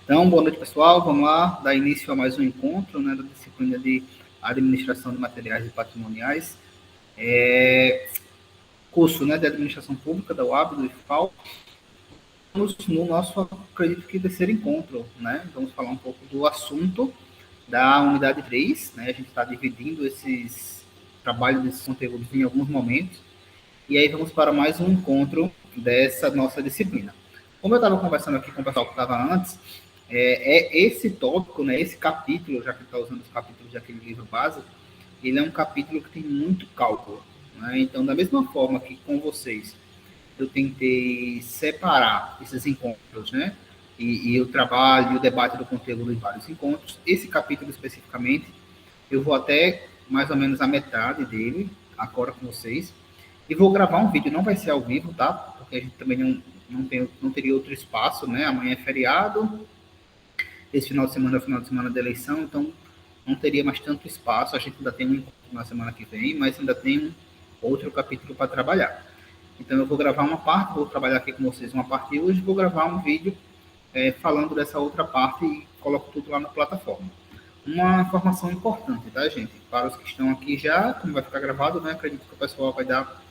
Então, boa noite, pessoal. Vamos lá dar início a mais um encontro, né, da disciplina de Administração de Materiais e Patrimoniais. Curso, né, de Administração Pública da UAB, do IFAL. No nosso, acredito que, terceiro encontro, né? Vamos falar um pouco do assunto da unidade 3, né? A gente está dividindo esses trabalhos, desses conteúdos em alguns momentos. E aí vamos para mais um encontro dessa nossa disciplina. Como eu estava conversando aqui com o pessoal que estava antes, esse tópico, né, esse capítulo, já que está usando os capítulos daquele livro básico, ele é um capítulo que tem muito cálculo. Né? Então, da mesma forma que com vocês eu tentei separar esses encontros, né, e o trabalho e o debate do conteúdo em vários encontros, esse capítulo especificamente, eu vou até mais ou menos a metade dele, agora com vocês, e vou gravar um vídeo, não vai ser ao vivo, tá? Porque a gente também não teria outro espaço, né? Amanhã é feriado, esse final de semana é o final de semana da eleição, então não teria mais tanto espaço. A gente ainda tem um encontro na semana que vem, mas ainda tem outro capítulo para trabalhar. Então eu vou gravar uma parte, vou trabalhar aqui com vocês uma parte hoje, vou gravar um vídeo falando dessa outra parte e coloco tudo lá na plataforma. Uma informação importante, tá, gente? Para os que estão aqui já, como vai ficar gravado, né? Acredito que o pessoal vai dar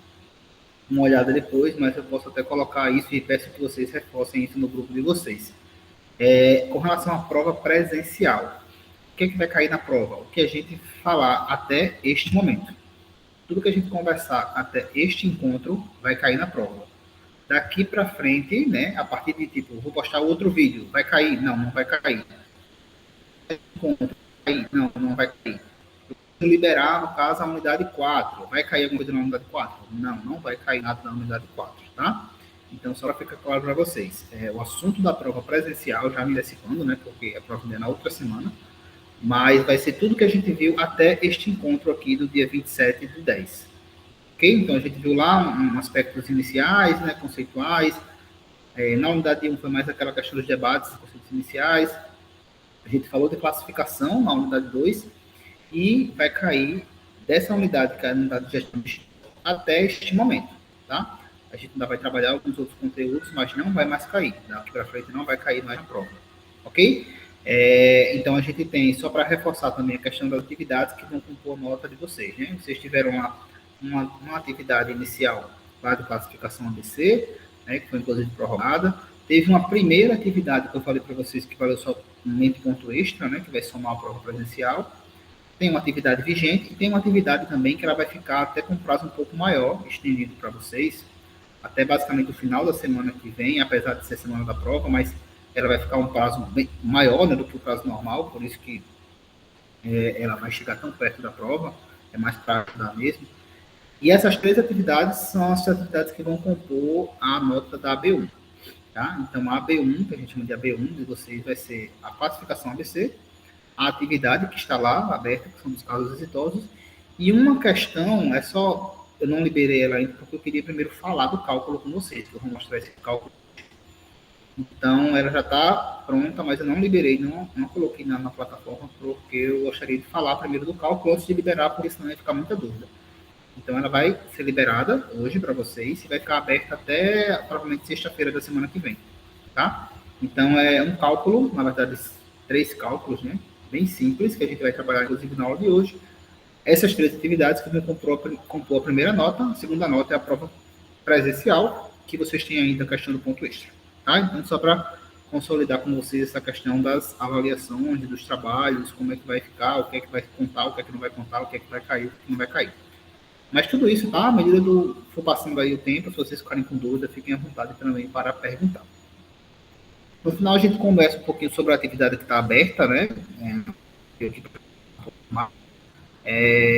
uma olhada depois, mas eu posso até colocar isso e peço que vocês reforcem isso no grupo de vocês. Com relação à prova presencial, o que vai cair na prova? O que a gente falar até este momento. Tudo que a gente conversar até este encontro vai cair na prova. Daqui para frente, né, a partir de tipo, vou postar outro vídeo, vai cair? Não, não vai cair. Encontro, vai cair? Não, não vai cair. Liberar, no caso, a unidade 4. Vai cair alguma coisa na unidade 4? Não, não vai cair nada na unidade 4, tá? Então, só para ficar claro para vocês, o assunto da prova presencial, já me antecipando, né, porque a prova é na outra semana, mas vai ser tudo que a gente viu até este encontro aqui do dia 27 do 10. Ok? Então, a gente viu lá aspectos iniciais, né, conceituais. Na unidade 1 foi mais aquela questão dos debates, conceitos iniciais. A gente falou de classificação na unidade 2 e vai cair dessa unidade, que é a unidade de gestão de até este momento, tá? A gente ainda vai trabalhar alguns outros conteúdos, mas não vai mais cair. Daqui para frente não vai cair mais na prova, ok? Então, a gente tem, só para reforçar também a questão das atividades que vão compor a nota de vocês, né? Vocês tiveram lá uma atividade inicial lá de classificação ABC, né, que foi inclusive prorrogada. Teve uma primeira atividade que eu falei para vocês que valeu só um ponto extra, né, que vai somar a prova presencial. Tem uma atividade vigente e tem uma atividade também que ela vai ficar até com um prazo um pouco maior, estendido para vocês, até basicamente o final da semana que vem, apesar de ser semana da prova, mas ela vai ficar um prazo bem maior, né, do que o prazo normal, por isso que ela vai chegar tão perto da prova, é mais para ajudar mesmo. E essas três atividades são as atividades que vão compor a nota da AB1. Tá? Então, a AB1, que a gente chama de AB1 de vocês, vai ser a classificação ABC, a atividade que está lá, aberta, que são os casos exitosos, e uma questão, eu não liberei ela ainda, porque eu queria primeiro falar do cálculo com vocês, que eu vou mostrar esse cálculo. Então, ela já está pronta, mas eu não liberei, não coloquei na plataforma, porque eu gostaria de falar primeiro do cálculo antes de liberar, porque senão ia ficar muita dúvida. Então, ela vai ser liberada hoje para vocês e vai ficar aberta até provavelmente sexta-feira da semana que vem, tá? Então, é um cálculo, na verdade, 3 cálculos, né? Bem simples, que a gente vai trabalhar, inclusive, na aula de hoje. Essas 3 atividades que vão compor a primeira nota, a segunda nota é a prova presencial, que vocês têm ainda a questão do ponto extra, tá? Então, só para consolidar com vocês essa questão das avaliações, dos trabalhos, como é que vai ficar, o que é que vai contar, o que é que não vai contar, o que é que vai cair, o que não vai cair. Mas tudo isso, tá? À medida do for passando aí o tempo, se vocês ficarem com dúvida, fiquem à vontade também para perguntar. No final, a gente conversa um pouquinho sobre a atividade que está aberta, né?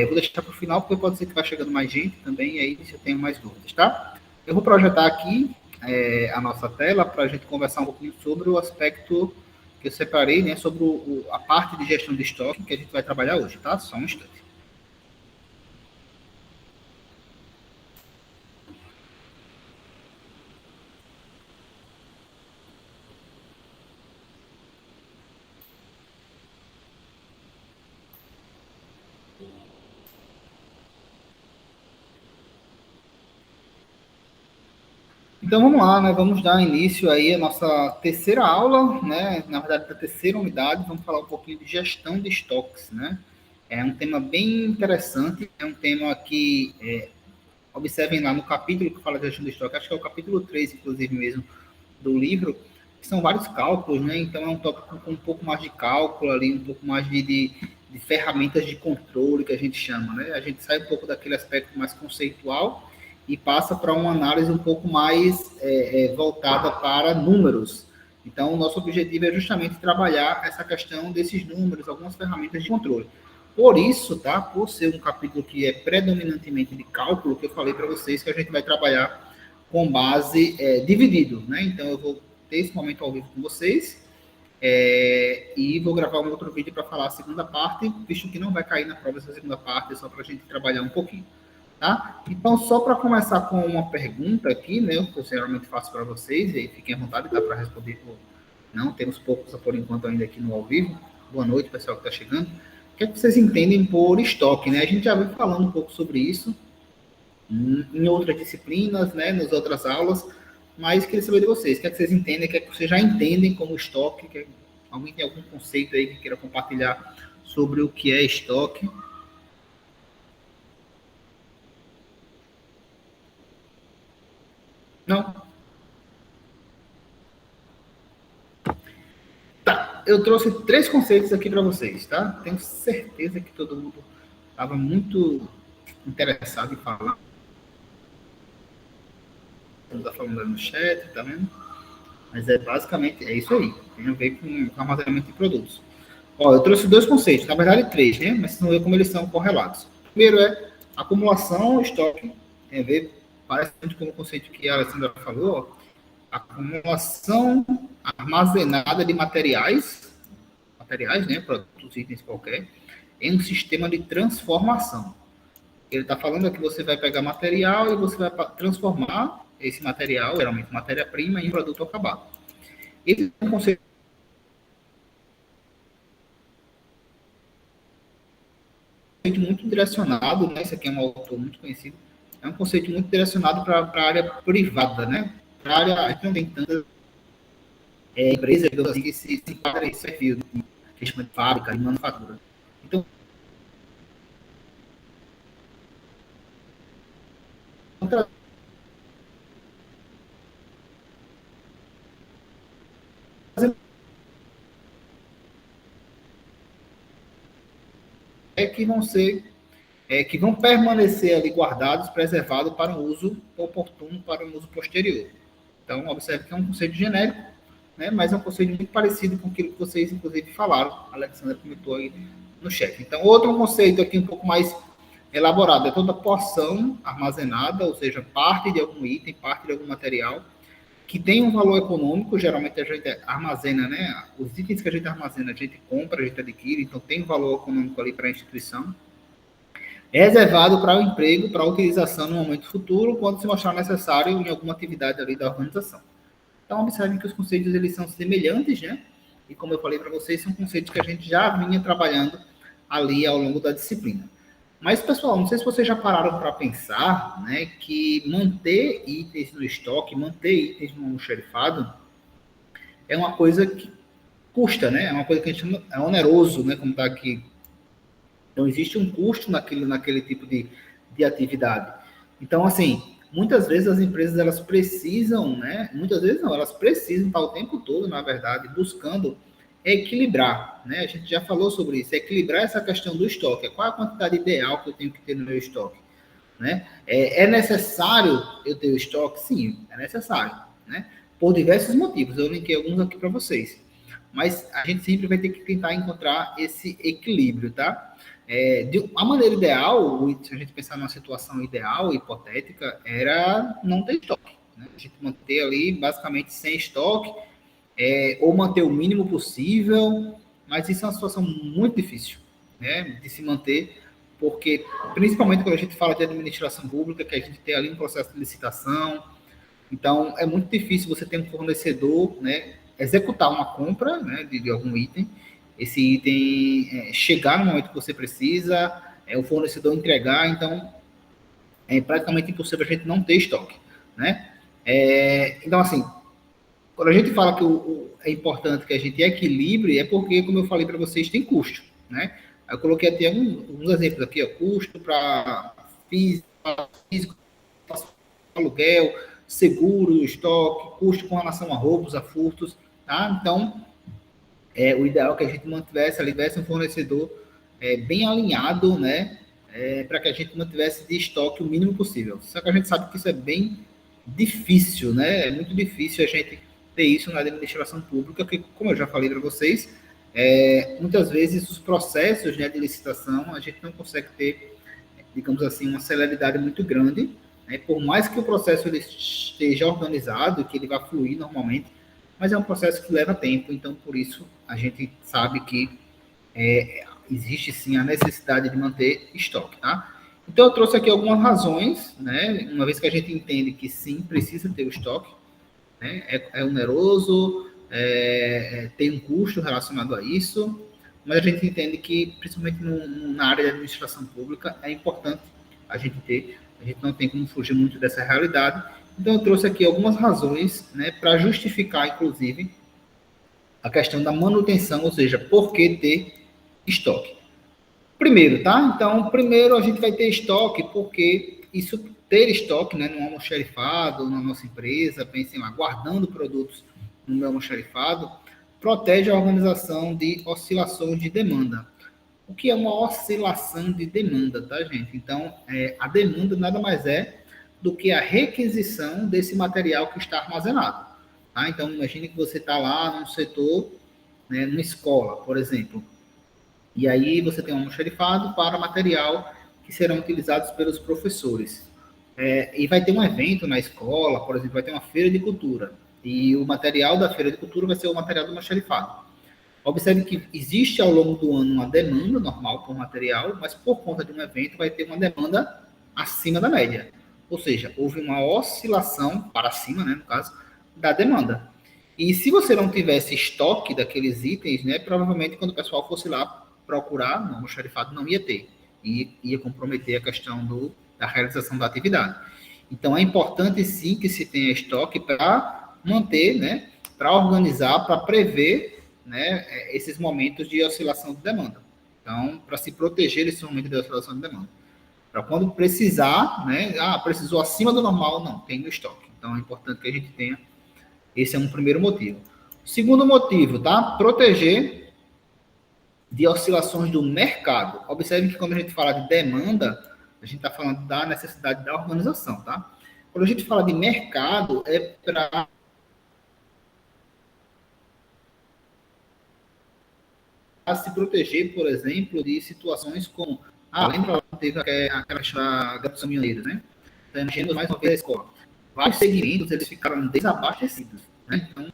Vou deixar para o final, porque pode ser que vá chegando mais gente também, e aí se eu tenho mais dúvidas, tá? Eu vou projetar aqui a nossa tela para a gente conversar um pouquinho sobre o aspecto que eu separei, né? Sobre a parte de gestão de estoque que a gente vai trabalhar hoje, tá? Só um instante. Então vamos lá, né? Vamos dar início aí à nossa terceira aula, né? Na verdade, da terceira unidade, vamos falar um pouquinho de gestão de estoques, né? É um tema bem interessante, é um tema que, observem lá no capítulo que fala de gestão de estoque, acho que é o capítulo 3, inclusive mesmo, do livro, que são vários cálculos, né? Então é um tópico com um pouco mais de cálculo ali, um pouco mais de ferramentas de controle que a gente chama, né? A gente sai um pouco daquele aspecto mais conceitual e passa para uma análise um pouco mais voltada para números. Então, o nosso objetivo é justamente trabalhar essa questão desses números, algumas ferramentas de controle. Por isso, tá? Por ser um capítulo que é predominantemente de cálculo, que eu falei para vocês que a gente vai trabalhar com base dividido, né? Então, eu vou ter esse momento ao vivo com vocês e vou gravar um outro vídeo para falar a segunda parte, visto que não vai cair na prova essa segunda parte, é só para a gente trabalhar um pouquinho. Tá? Então, só para começar com uma pergunta aqui, né, que eu geralmente faço para vocês, e aí fiquem à vontade, dá para responder ou não, temos poucos por enquanto ainda aqui no ao vivo. Boa noite, pessoal que está chegando. O que é que vocês entendem por estoque? Né? A gente já vem falando um pouco sobre isso em outras disciplinas, né, nas outras aulas, mas queria saber de vocês, o que é que vocês entendem, o que é que vocês já entendem como estoque, alguém tem algum conceito aí que queira compartilhar sobre o que é estoque? Não? Tá, eu trouxe três conceitos aqui para vocês, tá? Tenho certeza que todo mundo estava muito interessado em falar. Está falando no chat, tá vendo? Mas basicamente é isso aí. Tem a ver com armazenamento de produtos. Ó, eu trouxe dois conceitos, na verdade três, né? Mas vocês vão ver como eles são correlatos. Primeiro é acumulação, estoque. Tem a ver, parece muito com o conceito que a Alessandra falou, ó. Acumulação armazenada de materiais, né, produtos, itens qualquer, em um sistema de transformação. Ele está falando que você vai pegar material e você vai transformar esse material, geralmente matéria-prima, em produto acabado. Esse é um conceito muito direcionado, né? Esse aqui é um autor muito conhecido, é um conceito muito direcionado para a área privada, né? Para a área, a gente não tem tantas empresas assim, que se enquadram esse perfil de fábrica, de manufatura. Então, que vão ser, que vão permanecer ali guardados, preservados para um uso oportuno, para um uso posterior. Então, observe que é um conceito genérico, né, mas é um conceito muito parecido com aquilo que vocês, inclusive, falaram. A Alexandra comentou aí no chat. Então, outro conceito aqui um pouco mais elaborado é toda porção armazenada, ou seja, parte de algum item, parte de algum material, que tem um valor econômico, geralmente a gente armazena, né? Os itens que a gente armazena, a gente compra, a gente adquire, então tem um valor econômico ali para a instituição. É reservado para o emprego, para a utilização no momento futuro, quando se mostrar necessário em alguma atividade ali da organização. Então, observem que os conceitos eles são semelhantes, né? E como eu falei para vocês, são conceitos que a gente já vinha trabalhando ali ao longo da disciplina. Mas, pessoal, não sei se vocês já pararam para pensar, né, que manter itens no estoque, manter itens no almoxerifado, é uma coisa que custa, né? É uma coisa que a gente é oneroso, né? Como está aqui. Então, existe um custo naquele tipo de atividade. Então, assim, muitas vezes as empresas elas precisam, né? Muitas vezes não, elas precisam estar o tempo todo, na verdade, buscando equilibrar, né? A gente já falou sobre isso, equilibrar essa questão do estoque. Qual é a quantidade ideal que eu tenho que ter no meu estoque, né? É necessário eu ter o estoque? Sim, é necessário, né? Por diversos motivos. Eu linkei alguns aqui para vocês. Mas a gente sempre vai ter que tentar encontrar esse equilíbrio, tá? De uma maneira ideal, se a gente pensar numa situação ideal, hipotética, era não ter estoque, né? A gente manter ali basicamente sem estoque, ou manter o mínimo possível, mas isso é uma situação muito difícil, né, de se manter, porque principalmente quando a gente fala de administração pública, que a gente tem ali um processo de licitação, então é muito difícil você ter um fornecedor, né, executar uma compra, né, de algum item, esse item chegar no momento que você precisa, o fornecedor entregar, então é praticamente impossível a gente não ter estoque, né? Então, assim, quando a gente fala que é importante que a gente equilibre, é porque, como eu falei para vocês, tem custo, né? Eu coloquei até alguns exemplos aqui, ó, custo para físico, aluguel, seguro, estoque, custo com relação a roubos, a furtos, tá? Então, o ideal é que a gente mantivesse ali, tivesse um fornecedor bem alinhado, né? Para que a gente mantivesse de estoque o mínimo possível. Só que a gente sabe que isso é bem difícil, né? É muito difícil a gente ter isso na administração pública, que, como eu já falei para vocês, muitas vezes os processos, né, de licitação a gente não consegue ter, digamos assim, uma celeridade muito grande, né? Por mais que o processo ele esteja organizado, que ele vá fluir normalmente, mas é um processo que leva tempo, então por isso a gente sabe que existe sim a necessidade de manter estoque, tá? Então eu trouxe aqui algumas razões, né? Uma vez que a gente entende que sim, precisa ter o estoque, né? É oneroso, tem um custo relacionado a isso, mas a gente entende que, principalmente na área de administração pública, é importante a gente ter, a gente não tem como fugir muito dessa realidade. Então eu trouxe aqui algumas razões, né, para justificar, inclusive, a questão da manutenção, ou seja, por que ter estoque. Primeiro, tá? Então, primeiro a gente vai ter estoque, porque isso, ter estoque, né, no almoxarifado, na nossa empresa, pensem lá, guardando produtos no meu almoxarifado, protege a organização de oscilações de demanda. O que é uma oscilação de demanda, tá, gente? Então, a demanda nada mais é do que a requisição desse material que está armazenado. Tá? Então, imagine que você está lá num setor, né, numa escola, por exemplo, e aí você tem um almoxarifado para material que serão utilizados pelos professores. E vai ter um evento na escola, por exemplo, vai ter uma feira de cultura. E o material da feira de cultura vai ser o material do almoxarifado. Observe que existe ao longo do ano uma demanda normal por material, mas por conta de um evento vai ter uma demanda acima da média. Ou seja, houve uma oscilação para cima, né, no caso, da demanda. E se você não tivesse estoque daqueles itens, né, provavelmente quando o pessoal fosse lá procurar, no almoxarifado não ia ter. E ia comprometer a questão da realização da atividade. Então é importante sim que se tenha estoque para manter, né, para organizar, para prever, né, esses momentos de oscilação de demanda. Então, para se proteger desse momento de oscilação de demanda. Para quando precisar, né, precisou acima do normal, não, tem no estoque. Então é importante que a gente tenha. Esse é um primeiro motivo. Segundo motivo, tá? Proteger de oscilações do mercado. Observe que quando a gente fala de demanda, a gente está falando da necessidade da organização, tá? Quando a gente fala de mercado, é para se proteger, por exemplo, de situações como... lembra lá que teve aquela Gatos Caminhoneiros, né? Então, imagina mais uma vez a escola. Vários segmentos, eles ficaram desabastecidos, né? Então,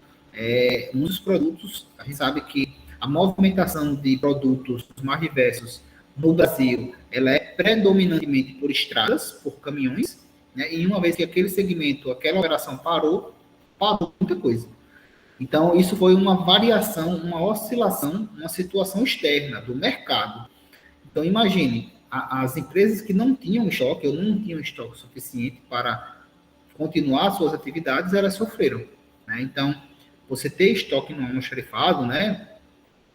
muitos produtos, a gente sabe que a movimentação de produtos mais diversos no Brasil, ela é predominantemente por estradas, por caminhões, né? E uma vez que aquele segmento, aquela operação parou muita coisa. Então, isso foi uma variação, uma oscilação, uma situação externa do mercado. Então, imagine, as empresas que não tinham estoque, ou não tinham estoque suficiente para continuar suas atividades, elas sofreram, né? Então, você ter estoque no almoxarifado, né,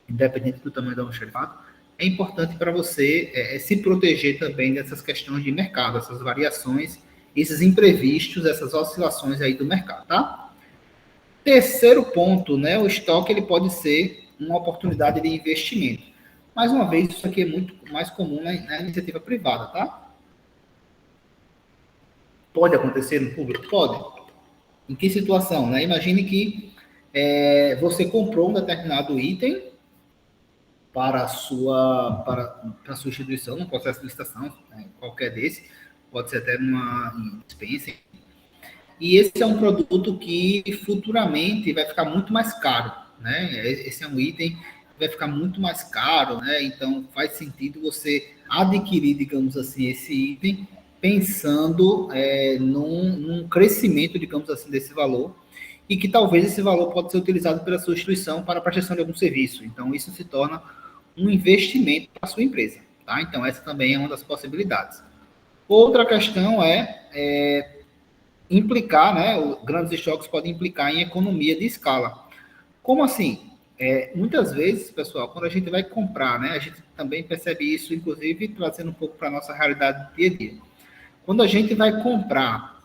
independente do tamanho do almoxarifado, é importante para você se proteger também dessas questões de mercado, essas variações, esses imprevistos, essas oscilações aí do mercado, tá? Terceiro ponto, né, o estoque ele pode ser uma oportunidade de investimento. Mais uma vez, isso aqui é muito mais comum na iniciativa privada, tá? Pode acontecer no público? Pode. Em que situação? Né? Imagine que você comprou um determinado item para a sua instituição, no processo de licitação, qualquer desse, pode ser até numa dispensa. E esse é um produto que futuramente vai ficar muito mais caro, né? Esse é um item que vai ficar muito mais caro, né? Então faz sentido você adquirir, digamos assim, esse item pensando num crescimento, digamos assim, desse valor e que talvez esse valor pode ser utilizado pela sua instituição para a prestação de algum serviço. Então isso se torna um investimento para a sua empresa, tá? Então essa também é uma das possibilidades. Outra questão é implicar, né, grandes estoques podem implicar em economia de escala. Como assim? Muitas vezes, pessoal, quando a gente vai comprar, né, a gente também percebe isso, inclusive, trazendo um pouco para a nossa realidade do dia a dia. Quando a gente vai comprar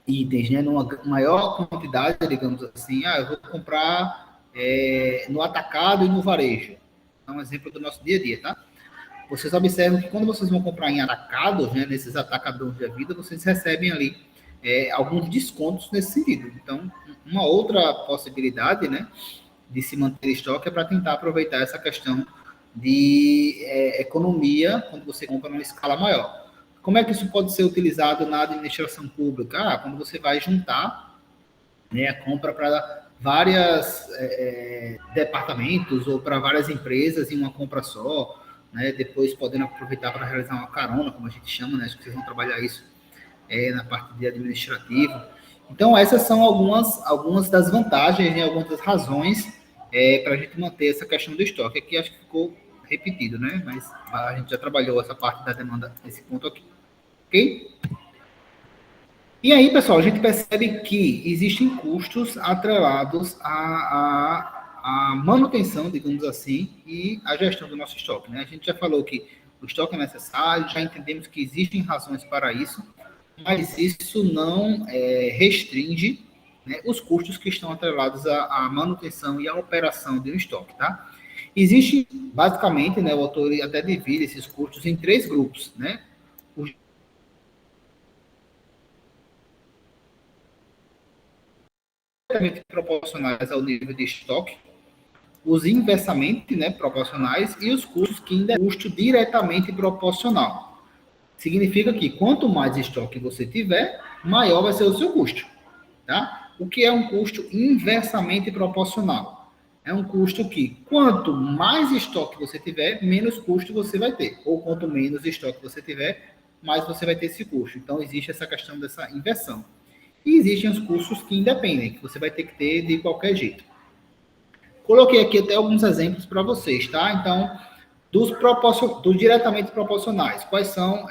itens, né, numa maior quantidade, digamos assim, eu vou comprar no atacado e no varejo. É um exemplo do nosso dia a dia, tá? Vocês observam que quando vocês vão comprar em atacados, né, nesses atacadores da vida, vocês recebem ali alguns descontos nesse sentido. Então, uma outra possibilidade, né, de se manter estoque é para tentar aproveitar essa questão de economia quando você compra numa escala maior. Como é que isso pode ser utilizado na administração pública? Quando você vai juntar, né, a compra para vários departamentos ou para várias empresas em uma compra só, né, depois podendo aproveitar para realizar uma carona, como a gente chama, né, acho que vocês vão trabalhar isso na parte de administrativo. Então, essas são algumas das vantagens, né, algumas das razões para a gente manter essa questão do estoque. Aqui acho que ficou repetido, né? Mas a gente já trabalhou essa parte da demanda nesse ponto aqui. Ok? E aí, pessoal, a gente percebe que existem custos atrelados à manutenção, digamos assim, e à gestão do nosso estoque, né? A gente já falou que o estoque é necessário, já entendemos que existem razões para isso, mas isso não restringe, né, os custos que estão atrelados à manutenção e à operação de um estoque, tá? Existe, basicamente, né, o autor até divide esses custos em três grupos, né? Os diretamente proporcionais ao nível de estoque, os inversamente, né, proporcionais e os custos que ainda é custo diretamente proporcional. Significa que quanto mais estoque você tiver, maior vai ser o seu custo. Tá? O que é um custo inversamente proporcional? É um custo que, quanto mais estoque você tiver, menos custo você vai ter. Ou quanto menos estoque você tiver, mais você vai ter esse custo. Então, existe essa questão dessa inversão. E existem os custos que independem, que você vai ter que ter de qualquer jeito. Coloquei aqui até alguns exemplos para vocês, tá? Então, dos diretamente proporcionais, quais são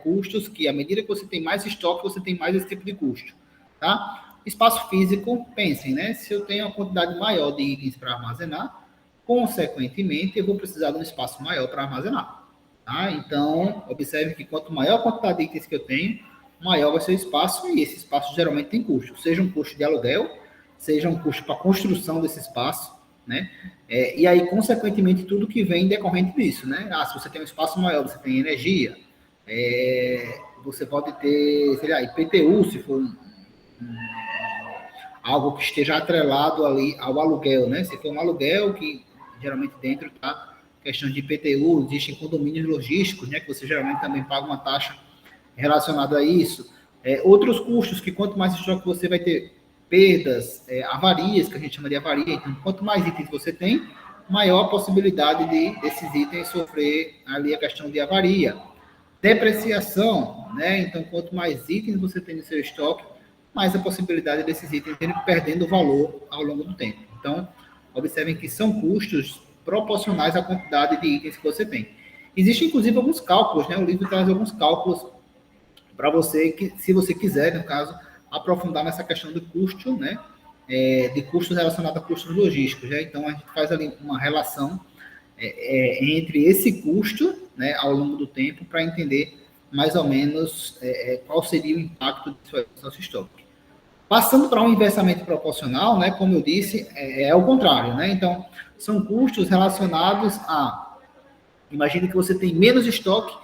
custos que, à medida que você tem mais estoque, você tem mais esse tipo de custo, tá? Espaço físico, pensem, né? Se eu tenho uma quantidade maior de itens para armazenar, consequentemente, eu vou precisar de um espaço maior para armazenar, tá? Então, observe que quanto maior a quantidade de itens que eu tenho, maior vai ser o espaço, e esse espaço geralmente tem custo, seja um custo de aluguel, seja um custo para a construção desse espaço, né? E aí, consequentemente, tudo que vem decorrente disso, né? Se você tem um espaço maior, você tem energia, você pode ter, sei lá, IPTU, se for algo que esteja atrelado ali ao aluguel, né? Se for um aluguel que geralmente dentro está questão de IPTU, existem condomínios logísticos, né? Que você geralmente também paga uma taxa relacionada a isso. Outros custos que quanto mais estoque você vai ter perdas, avarias, que a gente chama de avaria. Então, quanto mais itens você tem, maior a possibilidade desses itens sofrer ali a questão de avaria. Depreciação, né? Então, quanto mais itens você tem no seu estoque, mais a possibilidade desses itens irem perdendo valor ao longo do tempo. Então, observem que são custos proporcionais à quantidade de itens que você tem. Existem, inclusive, alguns cálculos, né? O livro traz alguns cálculos para você, que, se você quiser, no caso, aprofundar nessa questão do custo, né? De custos relacionados a custos logísticos. Né? Então, a gente faz ali uma relação entre esse custo, né, ao longo do tempo, para entender mais ou menos qual seria o impacto do nosso estoque. Passando para um inversamente proporcional, né, como eu disse, é o contrário. Né? Então, são custos relacionados a... Imagine que você tem menos estoque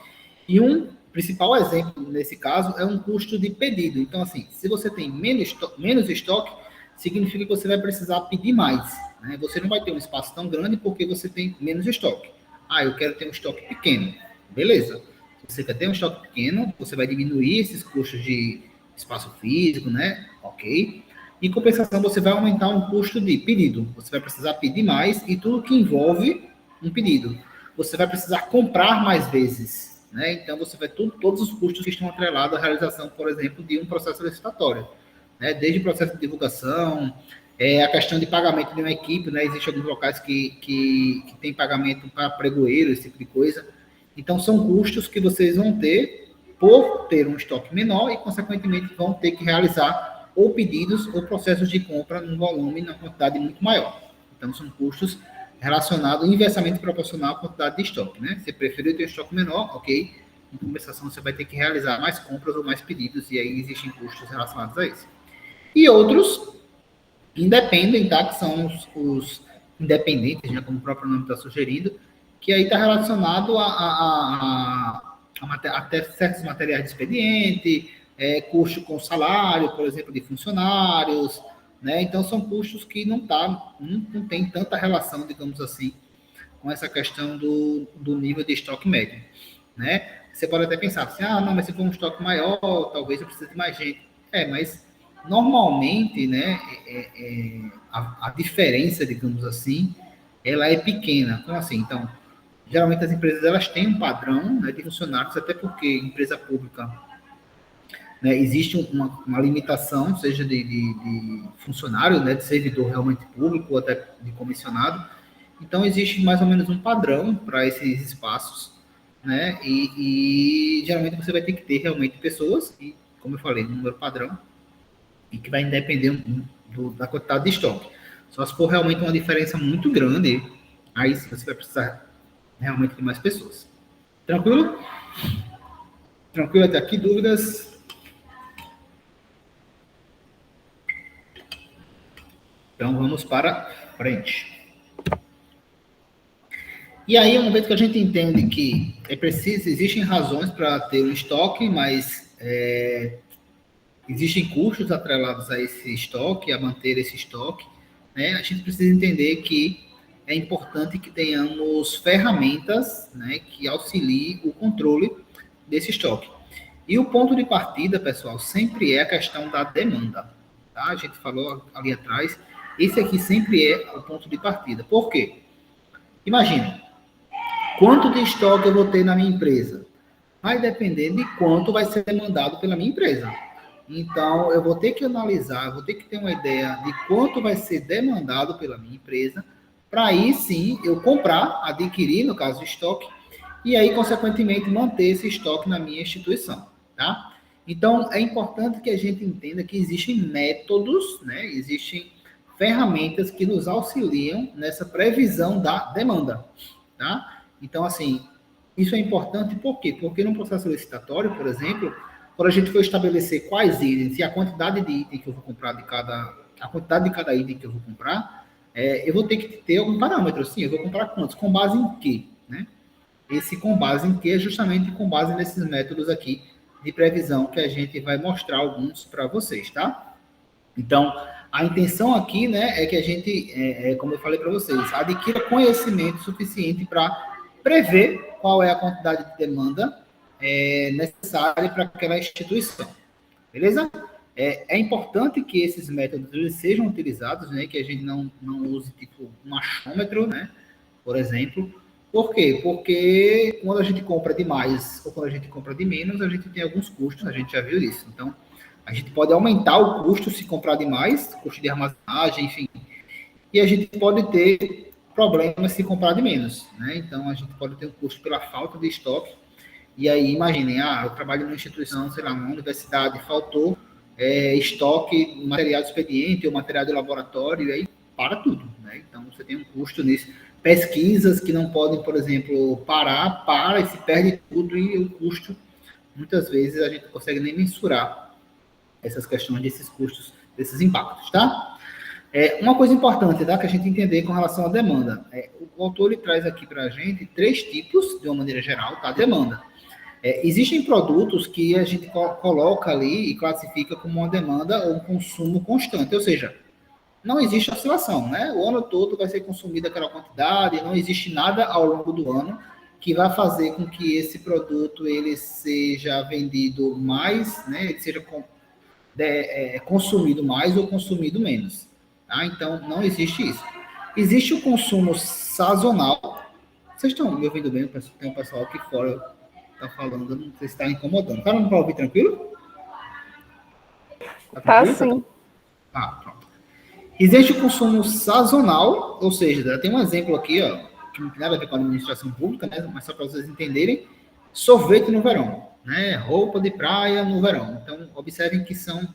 e um principal exemplo nesse caso é um custo de pedido. Então, assim, se você tem menos estoque, significa que você vai precisar pedir mais. Né? Você não vai ter um espaço tão grande porque você tem menos estoque. Eu quero ter um estoque pequeno. Beleza. Se você quer ter um estoque pequeno, você vai diminuir esses custos de espaço físico, né? Ok. Em compensação, você vai aumentar um custo de pedido. Você vai precisar pedir mais e tudo que envolve um pedido. Você vai precisar comprar mais vezes. Né? Então, você vai todos os custos que estão atrelados à realização, por exemplo, de um processo licitatório. Né? Desde o processo de divulgação, a questão de pagamento de uma equipe, né? Existem alguns locais que tem pagamento para pregoeiro, esse tipo de coisa. Então, são custos que vocês vão ter por ter um estoque menor e, consequentemente, vão ter que realizar ou pedidos ou processos de compra num volume, na quantidade muito maior. Então, são custos relacionados inversamente proporcional à quantidade de estoque, né? Você preferiu ter um estoque menor, ok. Em compensação, você vai ter que realizar mais compras ou mais pedidos, e aí existem custos relacionados a isso. E outros independem, tá? Que são os independentes, né? Como o próprio nome está sugerindo, que aí está relacionado até certos materiais de expediente, custo com salário, por exemplo, de funcionários, né? Então, são custos que não tem tanta relação, digamos assim, com essa questão do nível de estoque médio, né? Você pode até pensar assim, não, mas se for um estoque maior, talvez eu precise de mais gente. Mas normalmente, né, a diferença, digamos assim, ela é pequena. Como assim? Então, geralmente as empresas elas têm um padrão, né, de funcionários, até porque empresa pública, né, existe uma limitação, seja de funcionário, né, de servidor realmente público ou até de comissionado. Então, existe mais ou menos um padrão para esses espaços, né? E geralmente você vai ter que ter realmente pessoas, e, como eu falei, um número padrão, e que vai depender da quantidade de estoque. Só se for realmente uma diferença muito grande, aí você vai precisar realmente de mais pessoas. Tranquilo? Tranquilo até aqui? Dúvidas? Então, vamos para frente. E aí, é um momento que a gente entende que é preciso, existem razões para ter um estoque, mas existem custos atrelados a esse estoque, a manter esse estoque, né? A gente precisa entender que é importante que tenhamos ferramentas, né, que auxiliem o controle desse estoque. E o ponto de partida, pessoal, sempre é a questão da demanda. Tá? A gente falou ali atrás, esse aqui sempre é o ponto de partida. Por quê? Imagina, quanto de estoque eu vou ter na minha empresa? Vai depender de quanto vai ser demandado pela minha empresa. Então, eu vou ter que analisar, eu vou ter que ter uma ideia de quanto vai ser demandado pela minha empresa, para aí sim eu comprar, adquirir, no caso, estoque, e aí, consequentemente, manter esse estoque na minha instituição, tá? Então, é importante que a gente entenda que existem métodos, né? Existem ferramentas que nos auxiliam nessa previsão da demanda, tá? Então, assim, isso é importante por quê? Porque no processo licitatório, por exemplo, quando a gente for estabelecer quais itens e a quantidade de itens que eu vou comprar a quantidade de cada item que eu vou comprar, eu vou ter que ter algum parâmetro, assim, eu vou comprar quantos? Com base em quê? Né? Esse com base em quê é justamente com base nesses métodos aqui de previsão que a gente vai mostrar alguns para vocês, tá? Então, a intenção aqui, né, é que a gente, como eu falei para vocês, adquira conhecimento suficiente para prever qual é a quantidade de demanda necessária para aquela instituição. Beleza? É importante que esses métodos eles sejam utilizados, né, que a gente não use tipo um achômetro, né, por exemplo. Por quê? Porque quando a gente compra de mais ou quando a gente compra de menos, a gente tem alguns custos, a gente já viu isso. Então, a gente pode aumentar o custo se comprar demais, custo de armazenagem, enfim. E a gente pode ter problemas se comprar de menos, né? Então, a gente pode ter um custo pela falta de estoque. E aí, imaginem, eu trabalho numa instituição, sei lá, numa universidade, faltou estoque, material de expediente ou material de laboratório, e aí para tudo, né? Então, você tem um custo nisso. Pesquisas que não podem, por exemplo, para e se perde tudo, e o custo, muitas vezes, a gente não consegue nem mensurar essas questões desses custos, desses impactos, tá? Uma coisa importante, tá, que a gente entender com relação à demanda. O autor ele traz aqui para a gente 3 tipos, de uma maneira geral, tá? Demanda. Existem produtos que a gente coloca ali e classifica como uma demanda ou um consumo constante, ou seja, não existe oscilação, né? O ano todo vai ser consumida aquela quantidade, não existe nada ao longo do ano que vai fazer com que esse produto ele seja vendido mais, né? Ele seja consumido mais ou consumido menos. Tá? Então, não existe isso. Existe o consumo sazonal. Vocês estão me ouvindo bem? Tem um pessoal aqui fora está falando, não sei se está incomodando. Tá dando para ouvir tranquilo? Tá tranquilo? Sim. Pronto. Existe o consumo sazonal, ou seja, tem um exemplo aqui, ó, que não tem nada a ver com a administração pública, né, mas só para vocês entenderem, sorvete no verão. né? Roupa de praia no verão. Então, observem que são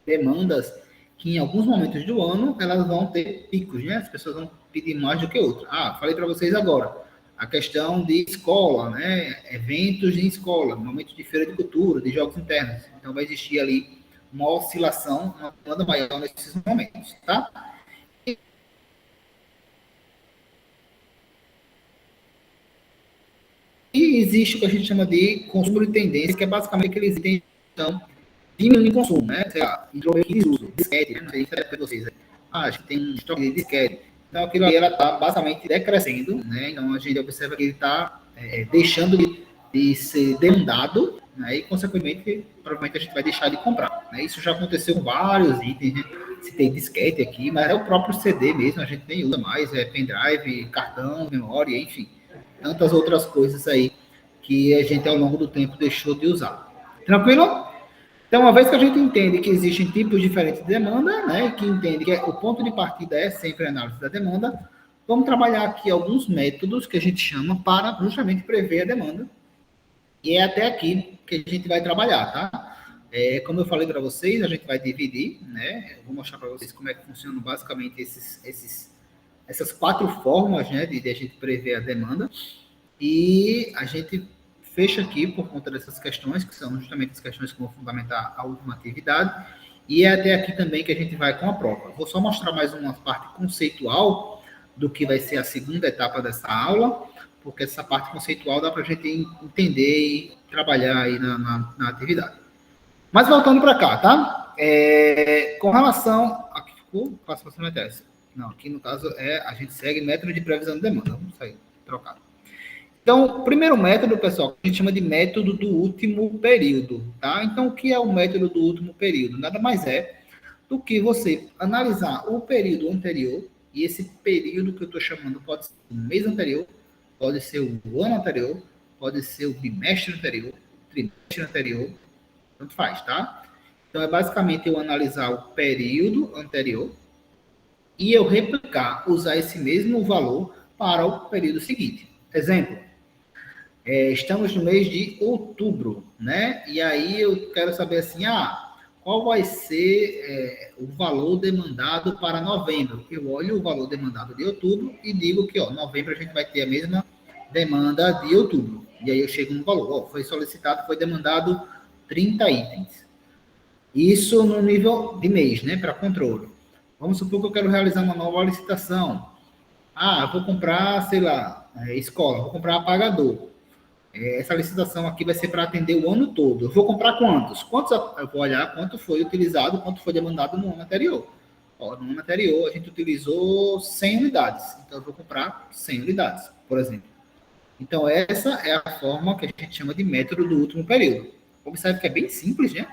demandas que em alguns momentos do ano elas vão ter picos, né? As pessoas vão pedir mais do que outras. Ah, falei para vocês agora, a questão de escola, né? Eventos em escola, momentos de feira de cultura, de jogos internos. Então vai existir ali uma oscilação, uma demanda maior nesses momentos, tá? E existe o que a gente chama de consumo de tendência, que é basicamente aqueles itens que estão diminuindo o consumo, né? Sei lá, entrou em desuso, disquete, né? Não sei se é para vocês. Né? Ah, acho que tem um estoque de disquete. Então, aquilo ali, ela está basicamente decrescendo, né? Então, a gente observa que ele está deixando de ser demandado, né? E, consequentemente, provavelmente a gente vai deixar de comprar. Né? Isso já aconteceu com vários itens, né? Citei disquete aqui, mas é o próprio CD mesmo, a gente nem usa mais, é pendrive, cartão, memória, enfim. Tantas outras coisas aí que a gente, ao longo do tempo, deixou de usar. Tranquilo? Então, uma vez que a gente entende que existem tipos diferentes de demanda, né, e que entende que o ponto de partida é sempre a análise da demanda, vamos trabalhar aqui alguns métodos que a gente chama para justamente prever a demanda. E é até aqui que a gente vai trabalhar, tá? Como eu falei para vocês, a gente vai dividir, né? Eu vou mostrar para vocês como é que funcionam basicamente essas quatro formas, né, de a gente prever a demanda. E a gente fecha aqui por conta dessas questões, que são justamente as questões que vão fundamentar a última atividade, e é até aqui também que a gente vai com a prova. Vou só mostrar mais uma parte conceitual do que vai ser a segunda etapa dessa aula, porque essa parte conceitual dá para a gente entender e trabalhar aí na atividade. Mas voltando para cá, tá? Com relação... Aqui ficou classificação metéorica. Não, aqui no caso a gente segue método de previsão de demanda. Vamos sair, trocar. Então, o primeiro método, pessoal, a gente chama de método do último período, tá? Então, o que é o método do último período? Nada mais é do que você analisar o período anterior, e esse período que eu estou chamando pode ser o mês anterior, pode ser o ano anterior, pode ser o bimestre anterior, o trimestre anterior, tanto faz, tá? Então, é basicamente eu analisar o período anterior e eu replicar, usar esse mesmo valor para o período seguinte. Exemplo, estamos no mês de outubro, né? E aí eu quero saber assim, qual vai ser o valor demandado para novembro? Eu olho o valor demandado de outubro e digo que, novembro a gente vai ter a mesma demanda de outubro. E aí eu chego no valor, foi solicitado, foi demandado 30 itens. Isso no nível de mês, né, para controle. Vamos supor que eu quero realizar uma nova licitação. Eu vou comprar, sei lá, escola, vou comprar apagador. Essa licitação aqui vai ser para atender o ano todo. Eu vou comprar quantos? Eu vou olhar quanto foi utilizado, quanto foi demandado no ano anterior. No ano anterior, a gente utilizou 100 unidades. Então, eu vou comprar 100 unidades, por exemplo. Então, essa é a forma que a gente chama de método do último período. Observe que é bem simples, né?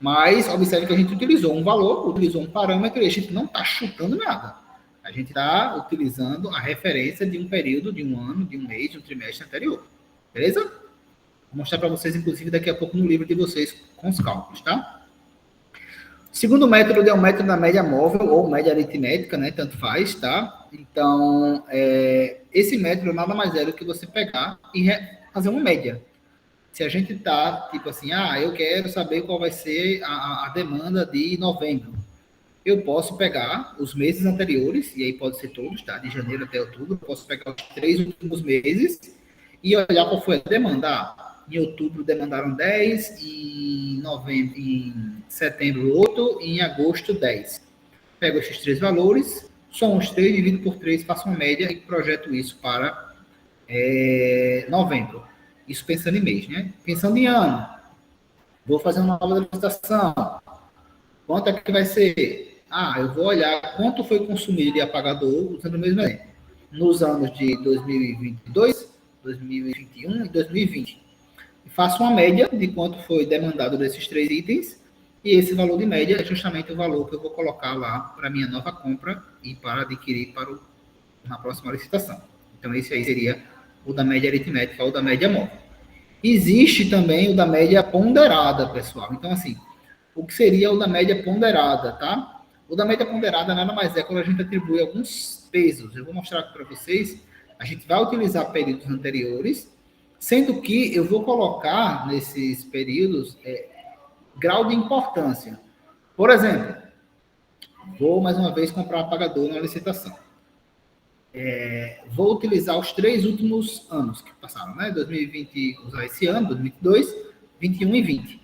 Mas observe que a gente utilizou um valor, utilizou um parâmetro e a gente não está chutando nada. A gente está utilizando a referência de um período, de um ano, de um mês, de um trimestre anterior. Beleza? Vou mostrar para vocês, inclusive, daqui a pouco no livro de vocês com os cálculos, tá? O segundo método é o método da média móvel ou média aritmética, né? Tanto faz, tá? Então, esse método nada mais é do que você pegar e fazer uma média. Se a gente tá, tipo assim, eu quero saber qual vai ser a demanda de novembro. Eu posso pegar os meses anteriores, e aí pode ser todos, tá? De janeiro até outubro. Eu posso pegar os 3 últimos meses e olhar qual foi a demanda. Em outubro demandaram 10, em setembro 8 e em agosto 10. Pego esses 3 valores, somo os 3, divido por 3, faço uma média e projeto isso para novembro. Isso pensando em mês, né? Pensando em ano, vou fazer uma nova licitação. Quanto é que vai ser? Eu vou olhar quanto foi consumido de apagador usando o mesmo exemplo. Nos anos de 2022, 2021 e 2020. E faço uma média de quanto foi demandado desses 3 itens. E esse valor de média é justamente o valor que eu vou colocar lá para a minha nova compra e para adquirir na próxima licitação. Então, esse aí seria o da média aritmética ou da média móvel. Existe também o da média ponderada, pessoal. Então, assim, o que seria o da média ponderada, tá? O da média ponderada nada mais é quando a gente atribui alguns pesos. Eu vou mostrar aqui para vocês. A gente vai utilizar períodos anteriores, Sendo que eu vou colocar nesses períodos grau de importância. Por exemplo, vou mais uma vez comprar apagador na licitação. Vou utilizar os 3 últimos anos que passaram, né? 2020, usar esse ano, 2022, 21 e 20.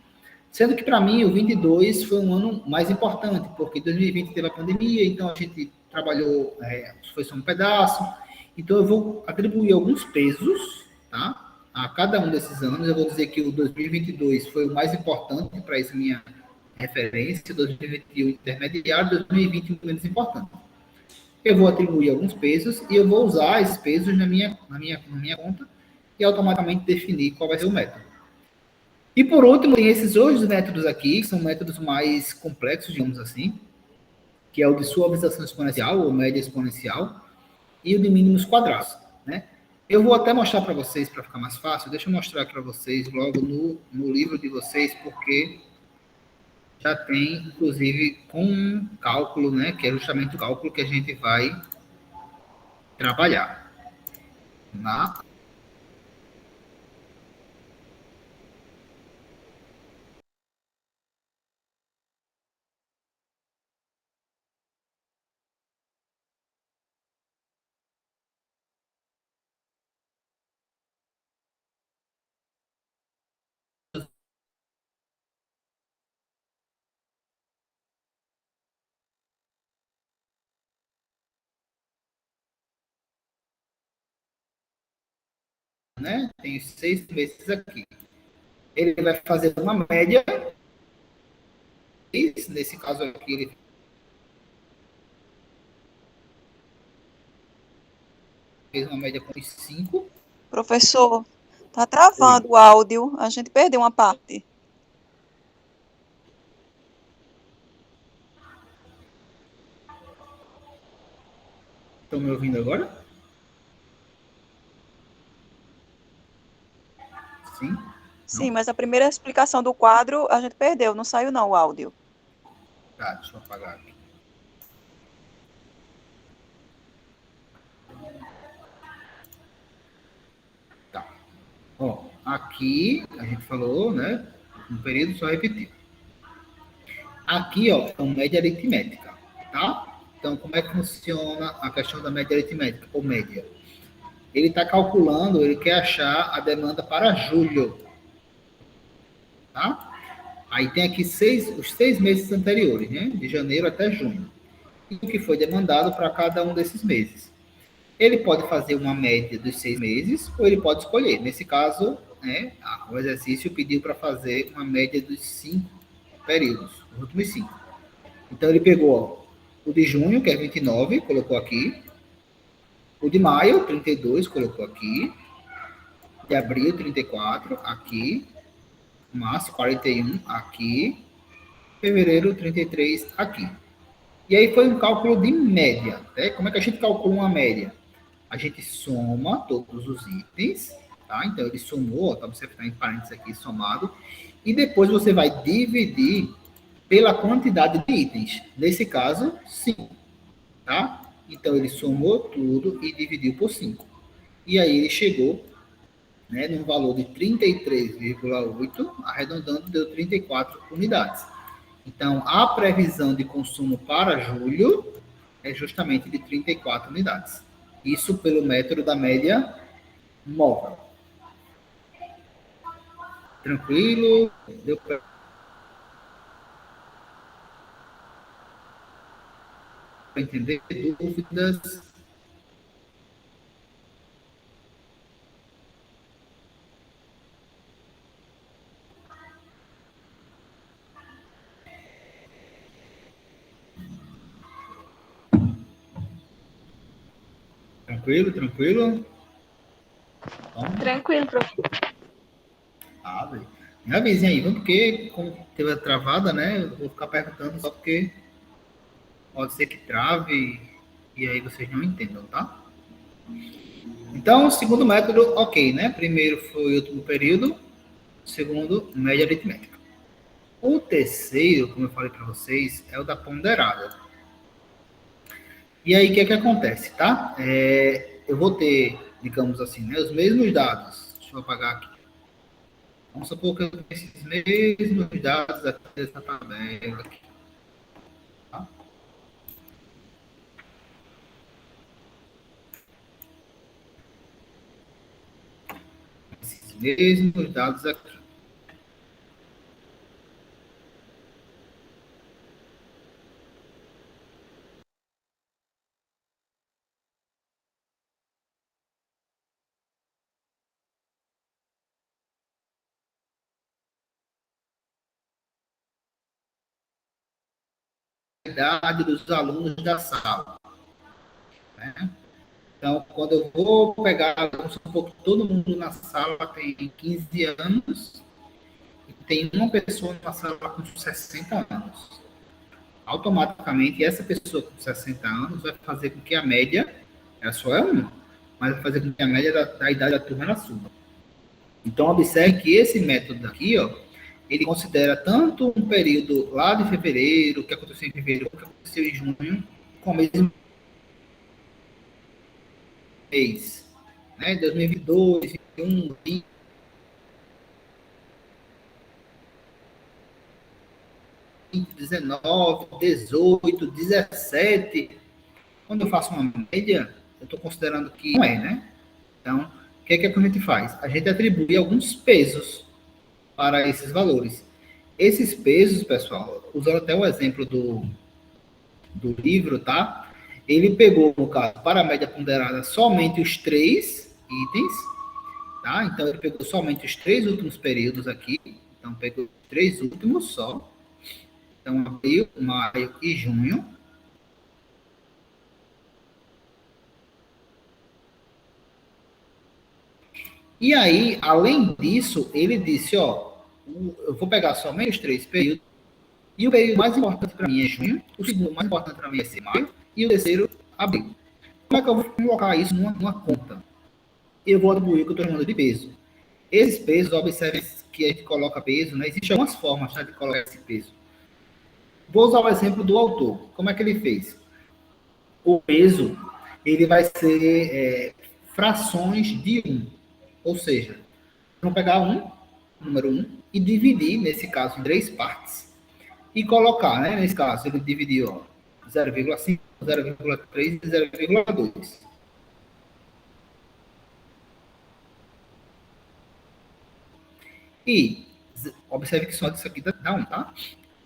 Sendo que para mim o 22 foi um ano mais importante, porque 2020 teve a pandemia, então a gente trabalhou, foi só um pedaço. Então eu vou atribuir alguns pesos, tá? A cada um desses anos. Eu vou dizer que o 2022 foi o mais importante para essa minha referência, 2021 intermediário, 2020 o menos importante. Eu vou atribuir alguns pesos e eu vou usar esses pesos na minha conta e automaticamente definir qual vai ser o método. E por último, tem esses outros métodos aqui, que são métodos mais complexos, digamos assim, que é o de suavização exponencial ou média exponencial e o de mínimos quadrados, né? Eu vou até mostrar para vocês, para ficar mais fácil, deixa eu mostrar para vocês logo no livro de vocês, porque já tem, inclusive, com um cálculo, né, que é justamente o cálculo que a gente vai trabalhar. Na, né, tem 6 meses aqui. Ele vai fazer uma média, nesse caso aqui, ele fez uma média com 5. Professor, tá Oi, travando o áudio, a gente perdeu uma parte. estão me ouvindo agora? Sim? Sim, Não? mas a primeira explicação do quadro a gente perdeu, não saiu não o áudio. Tá, deixa eu apagar aqui. Tá. Ó, aqui a gente falou, né? Um período só repetir. Aqui, ó, é uma média aritmética, tá? Então, como é que funciona a questão da média aritmética, ou média? Ele está calculando, ele quer achar a demanda para julho, tá? Aí tem aqui os 6 meses anteriores, né? De janeiro até junho. E o que foi demandado para cada um desses meses. Ele pode fazer uma média dos 6 meses, ou ele pode escolher. Nesse caso, né, o exercício pediu para fazer uma média dos 5 períodos, os últimos 5. Então, ele pegou o de junho, que é 29, colocou aqui. O de maio, 32, colocou aqui. De abril, 34, aqui. Março, 41, aqui. Fevereiro, 33, aqui. E aí foi um cálculo de média. Né? Como é que a gente calcula uma média? A gente soma todos os itens, tá? Então, ele somou, tá? Você está em parênteses aqui, somado. E depois você vai dividir pela quantidade de itens. Nesse caso, 5, tá? Então, ele somou tudo e dividiu por 5. E aí ele chegou, né, num valor de 33,8, arredondando, deu 34 unidades. Então, a previsão de consumo para julho é justamente de 34 unidades. Isso pelo método da média móvel. Tranquilo? Deu para entender? Dúvidas? Tranquilo? Tranquilo? Então, Tranquilo, professor. abre. Me avisem aí, porque como teve a travada, né? Eu vou ficar perguntando só porque pode ser que trave e aí vocês não entendam, tá? Então, segundo método, ok, né? Primeiro foi o último período, segundo, média aritmética. O terceiro, como eu falei para vocês, é o da ponderada. E aí, o que é que acontece, tá? Eu vou ter, digamos assim, né, os mesmos dados Deixa eu apagar aqui. Vamos supor que eu tenho esses mesmos dados aqui dessa tabela. Aqui, tá? Esses mesmos dados aqui. A idade dos alunos da sala. Né? Então, quando eu vou pegar, vamos supor que todo mundo na sala tem 15 anos e tem uma pessoa na sala com 60 anos. Automaticamente, essa pessoa com 60 anos vai fazer com que a média, ela só é uma, mas vai fazer com que a média da idade da turma ela suba. Então, observe que esse método daqui, ó, ele considera tanto um período lá de fevereiro, que aconteceu em fevereiro, o que aconteceu em junho, com o mesmo mês. Né? 2022, 2021, 20, 19, 18, 17. Quando eu faço uma média, eu estou considerando que não é, né? Então, o que é que a gente faz? A gente atribui alguns pesos para esses valores. Esses pesos, pessoal, usando até o exemplo do livro, tá? Ele pegou, no caso, para a média ponderada, somente os 3 itens, tá? Então, ele pegou somente os 3 últimos períodos aqui. Então, pegou os 3 últimos só. Então, abril, maio e junho. E aí, além disso, ele disse, ó, eu vou pegar somente os 3 períodos, e o período mais importante para mim é junho, o segundo mais importante para mim é maio, e o terceiro, abril. Como é que eu vou colocar isso numa conta? Eu vou atribuir o que eu estou chamando de peso. Esses pesos, observe que a gente coloca peso, né? Existem algumas formas, tá, de colocar esse peso. Vou usar o exemplo do autor. Como é que ele fez? O peso, ele vai ser frações de 1. Ou seja, vamos pegar número 1, e dividir, nesse caso, em 3 partes. E colocar, né? Nesse caso, ele dividiu 0,5, 0,3 e 0,2. E observe que só disso aqui dá 1, tá?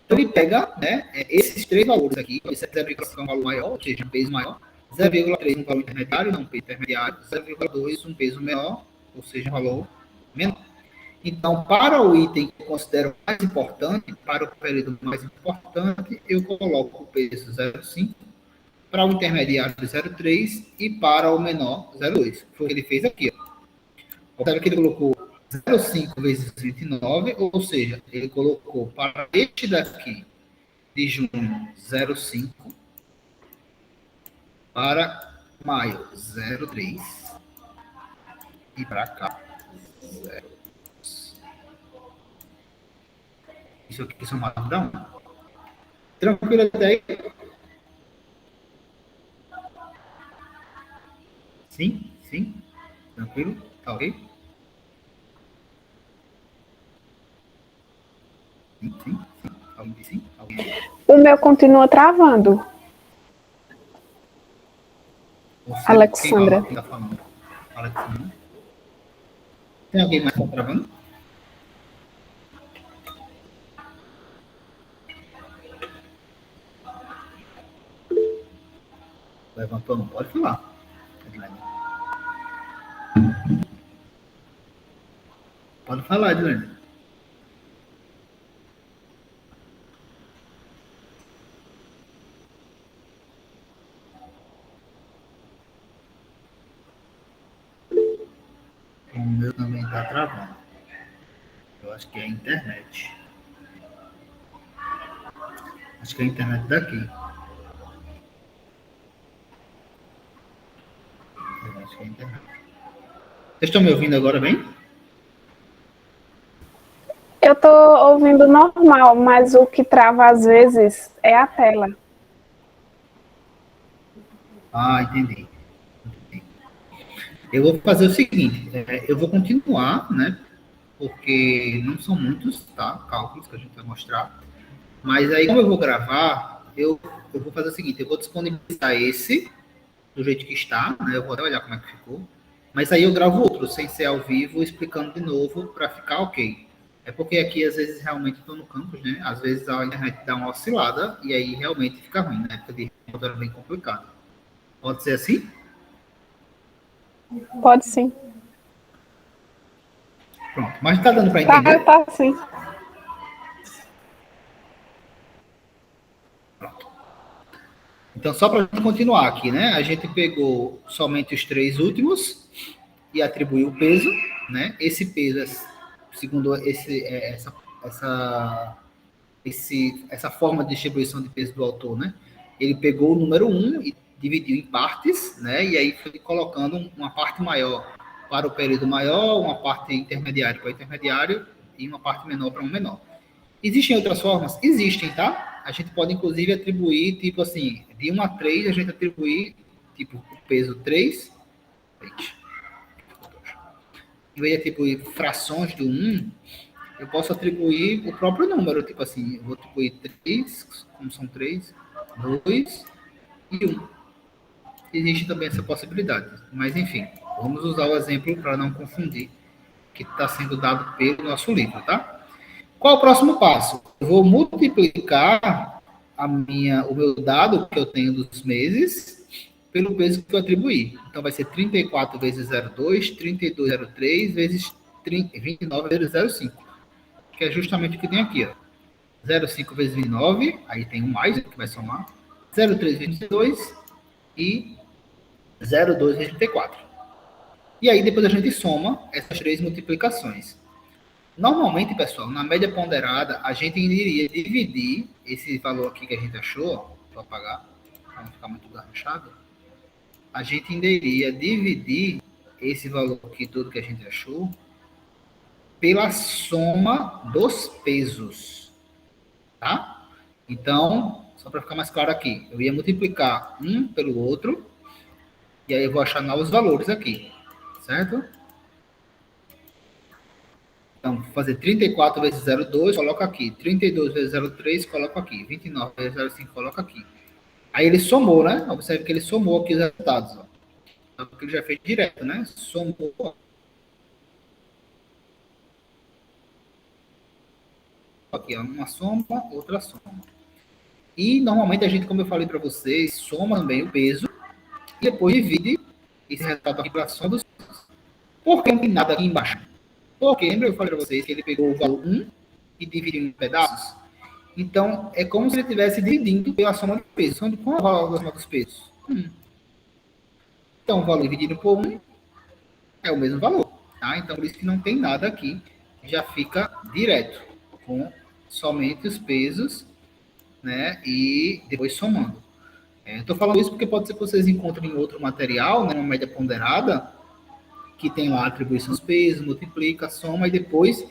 Então ele pega, né, esses 3 valores aqui, 0,5 é um valor maior, ou seja, um peso maior, 0,3 um valor intermediário, não um peso intermediário, 0,2 um peso menor, ou seja, um valor menor. Então, para o item que eu considero mais importante, para o período mais importante, eu coloco o peso 0,5, para o intermediário 0,3 e para o menor 0,2. Foi o que ele fez aqui. Observe que ele colocou 0,5 vezes 29, ou seja, ele colocou para este daqui de junho 0,5, para maio 0,3 e para cá 0. Isso aqui são dá 1. Tranquilo até aí? Sim, sim. Tranquilo? Tá ok? Sim, sim, sim. Alguém disse sim? Alguém? O meu continua travando. Você, Alexandra. Quem tá falando? Alexandra. Tem alguém mais que tá travando? Levantou, não pode falar. Pode falar, Edilene. O meu também está travando. Eu acho que é a internet. Acho que é a internet daqui. Eu acho que é a internet. Vocês estão me ouvindo agora bem? Eu tô ouvindo normal, mas o que trava às vezes é a tela. Ah, entendi. Eu vou fazer o seguinte, eu vou continuar, né? Porque não são muitos, tá? Cálculos que a gente vai mostrar. Mas aí, como eu vou gravar, eu vou fazer o seguinte, eu vou disponibilizar esse do jeito que está, né? Eu vou até olhar como é que ficou. Mas aí eu gravo outro, sem ser ao vivo, explicando de novo para ficar ok. É porque aqui, às vezes, realmente estou no campus, né? Às vezes a internet dá uma oscilada e aí realmente fica ruim, né? Porque é bem complicado. Pode ser assim? Pode sim. Pronto. Mas está dando para Tá, entender? tá sim. Então, só para a gente continuar aqui, né? A gente pegou somente os 3 últimos e atribuiu o peso, né? Esse peso, segundo essa forma de distribuição de peso do autor, né? Ele pegou o número 1 e dividiu em partes, né? E aí foi colocando uma parte maior para o período maior, uma parte intermediária para o intermediário e uma parte menor para um menor. Existem outras formas? Existem, tá? A gente pode, inclusive, atribuir, tipo assim, de 1 a 3, a gente atribuir, tipo, o peso 3. Em vez de atribuir frações do 1, eu posso atribuir o próprio número, tipo assim, eu vou atribuir 3, como são 3, 2 e 1. Existe também essa possibilidade. Mas, enfim, vamos usar o exemplo para não confundir, que está sendo dado pelo nosso livro, tá? Qual é o próximo passo? Eu vou multiplicar o meu dado que eu tenho dos meses pelo peso que eu atribuí. Então, vai ser 34 vezes 0,2, 32,03 vezes 29 vezes 0,5, que é justamente o que tem aqui. Ó. 0,5 vezes 29, aí tem um mais que vai somar. 0,3 vezes 22 e 0,2 vezes 34. E aí, depois a gente soma essas 3 multiplicações. Normalmente, pessoal, na média ponderada, a gente iria dividir esse valor aqui que a gente achou, vou apagar, para não ficar muito garrachado, a gente ainda iria dividir esse valor aqui todo que a gente achou pela soma dos pesos, tá? Então, só para ficar mais claro aqui, eu ia multiplicar um pelo outro, e aí eu vou achar novos valores aqui, certo? Então, vou fazer 34 vezes 0,2, coloco aqui. 32 vezes 0,3, coloco aqui. 29 vezes 0,5, coloco aqui. Aí ele somou, né? Observe que ele somou aqui os resultados. Ó. Então, ele já fez direto, né? Somou aqui, ó, uma soma, outra soma. E, normalmente, a gente, como eu falei para vocês, soma também o peso e depois divide esse resultado aqui pela soma dos pesos. Por que não tem nada aqui embaixo? Porque, lembra eu falei para vocês que ele pegou o valor 1 e dividiu em pedaços? Então, é como se ele estivesse dividindo pela soma de pesos. Qual é o valor da soma dos pesos? 1. Então, o valor dividido por 1 é o mesmo valor. Tá? Então, por isso que não tem nada aqui. Já fica direto, com somente os pesos, né? E depois somando. Estou falando isso porque pode ser que vocês encontrem em outro material, né, uma média ponderada, que tem lá a atribuição dos pesos, multiplica, soma e depois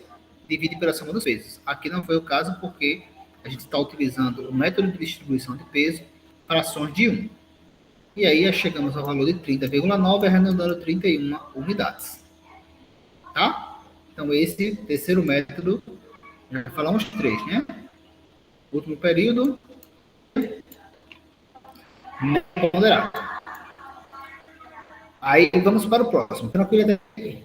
divide pela soma dos pesos. Aqui não foi o caso porque a gente está utilizando o método de distribuição de peso para ações de 1. E aí chegamos ao valor de 30,9, arredondando 31 unidades. Tá? Então, esse terceiro método, já falamos 3, né? Último período, ponderado. Aí vamos para o próximo. Tranquilo até aqui.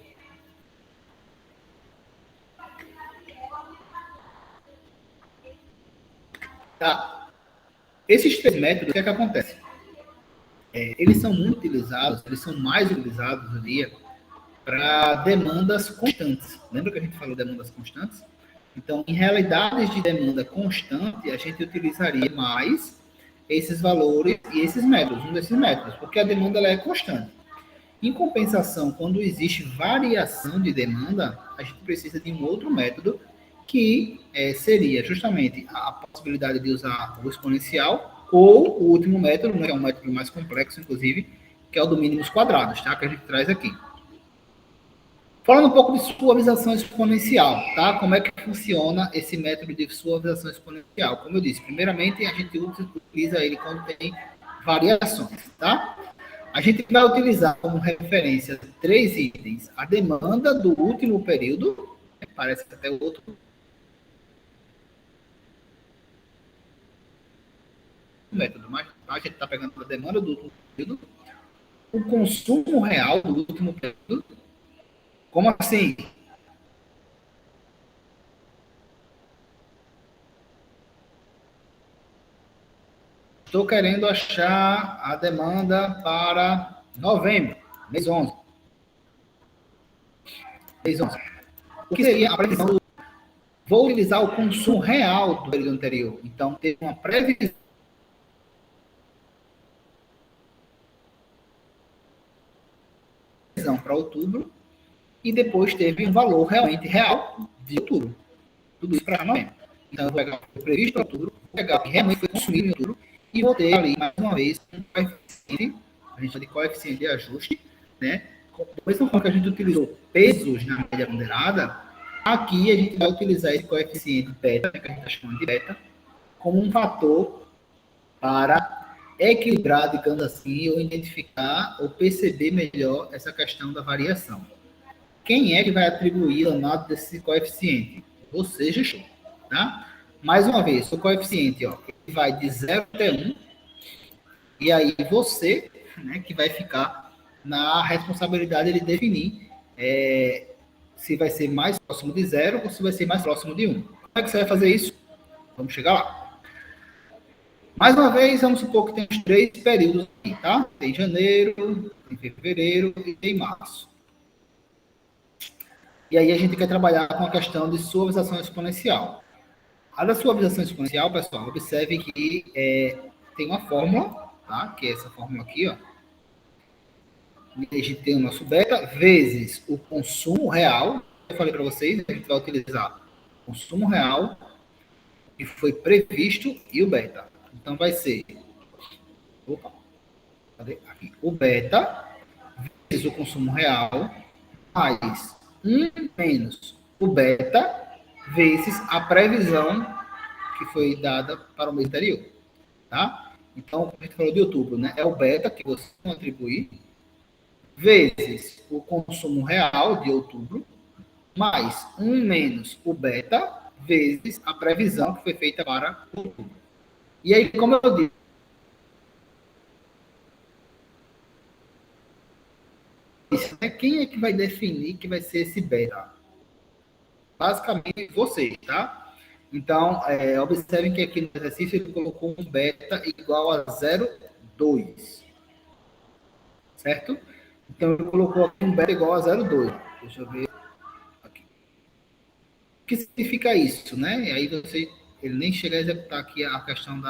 Tá. Esses 3 métodos, o que é que acontece? Eles são muito utilizados, eles são mais utilizados no dia para demandas constantes. Lembra que a gente falou de demandas constantes? Então, em realidades de demanda constante, a gente utilizaria mais esses valores e esses métodos, um desses métodos, porque a demanda ela é constante. Em compensação, quando existe variação de demanda, a gente precisa de um outro método que seria justamente a possibilidade de usar o exponencial ou o último método, né, que é um método mais complexo, inclusive, que é o do mínimos quadrados, tá? Que a gente traz aqui. Falando um pouco de suavização exponencial, tá? Como é que funciona esse método de suavização exponencial? Como eu disse, primeiramente a gente utiliza ele quando tem variações, tá? A gente vai utilizar como referência 3 itens. A demanda do último período, parece que até o outro método, mas a gente está pegando a demanda do último período, o consumo real do último período. Como assim? Estou querendo achar a demanda para novembro, mês 11. Mês 11. O que seria a previsão do... Vou utilizar o consumo real do período anterior. Então, teve uma previsão para outubro e depois teve um valor realmente real de outubro. Tudo isso para novembro. Então, eu vou pegar o que foi previsto para outubro, vou pegar o que realmente foi consumido em outubro e vou ter ali, mais uma vez, um coeficiente, a gente chama de coeficiente de ajuste, né? Da mesma forma que a gente utilizou pesos na média ponderada, aqui a gente vai utilizar esse coeficiente beta, que a gente está chamando de beta, como um fator para equilibrar, digamos assim, ou identificar ou perceber melhor essa questão da variação. Quem é que vai atribuir a nota desse coeficiente? Você, gestor, tá? Mais uma vez, o coeficiente, ó, ele vai de 0 até 1, e aí você, né, que vai ficar na responsabilidade de definir se vai ser mais próximo de 0 ou se vai ser mais próximo de 1. Como é que você vai fazer isso? Vamos chegar lá. Mais uma vez, vamos supor que tem os 3 períodos aqui, tá? Tem janeiro, tem fevereiro e tem março. E aí a gente quer trabalhar com a questão de suavização exponencial. A da suavização exponencial, pessoal, observe que tem uma fórmula, tá? Que é essa fórmula aqui, ó. A gente tem o nosso beta vezes o consumo real. Eu falei para vocês, a gente vai utilizar o consumo real que foi previsto e o beta. Então vai ser, opa, cadê? Aqui, o beta vezes o consumo real mais 1 menos o beta vezes a previsão que foi dada para o mês anterior, tá? Então, como a gente falou de outubro, né? É o beta que você vai atribuir vezes o consumo real de outubro mais 1 menos o beta vezes a previsão que foi feita para outubro. E aí, como eu disse, quem é que vai definir que vai ser esse beta? Basicamente, vocês, tá? Então, observem que aqui no exercício ele colocou um beta igual a 0,2. Certo? Então, ele colocou aqui um beta igual a 0,2. Deixa eu ver aqui. O que significa isso, né? E aí ele nem chega a executar aqui a questão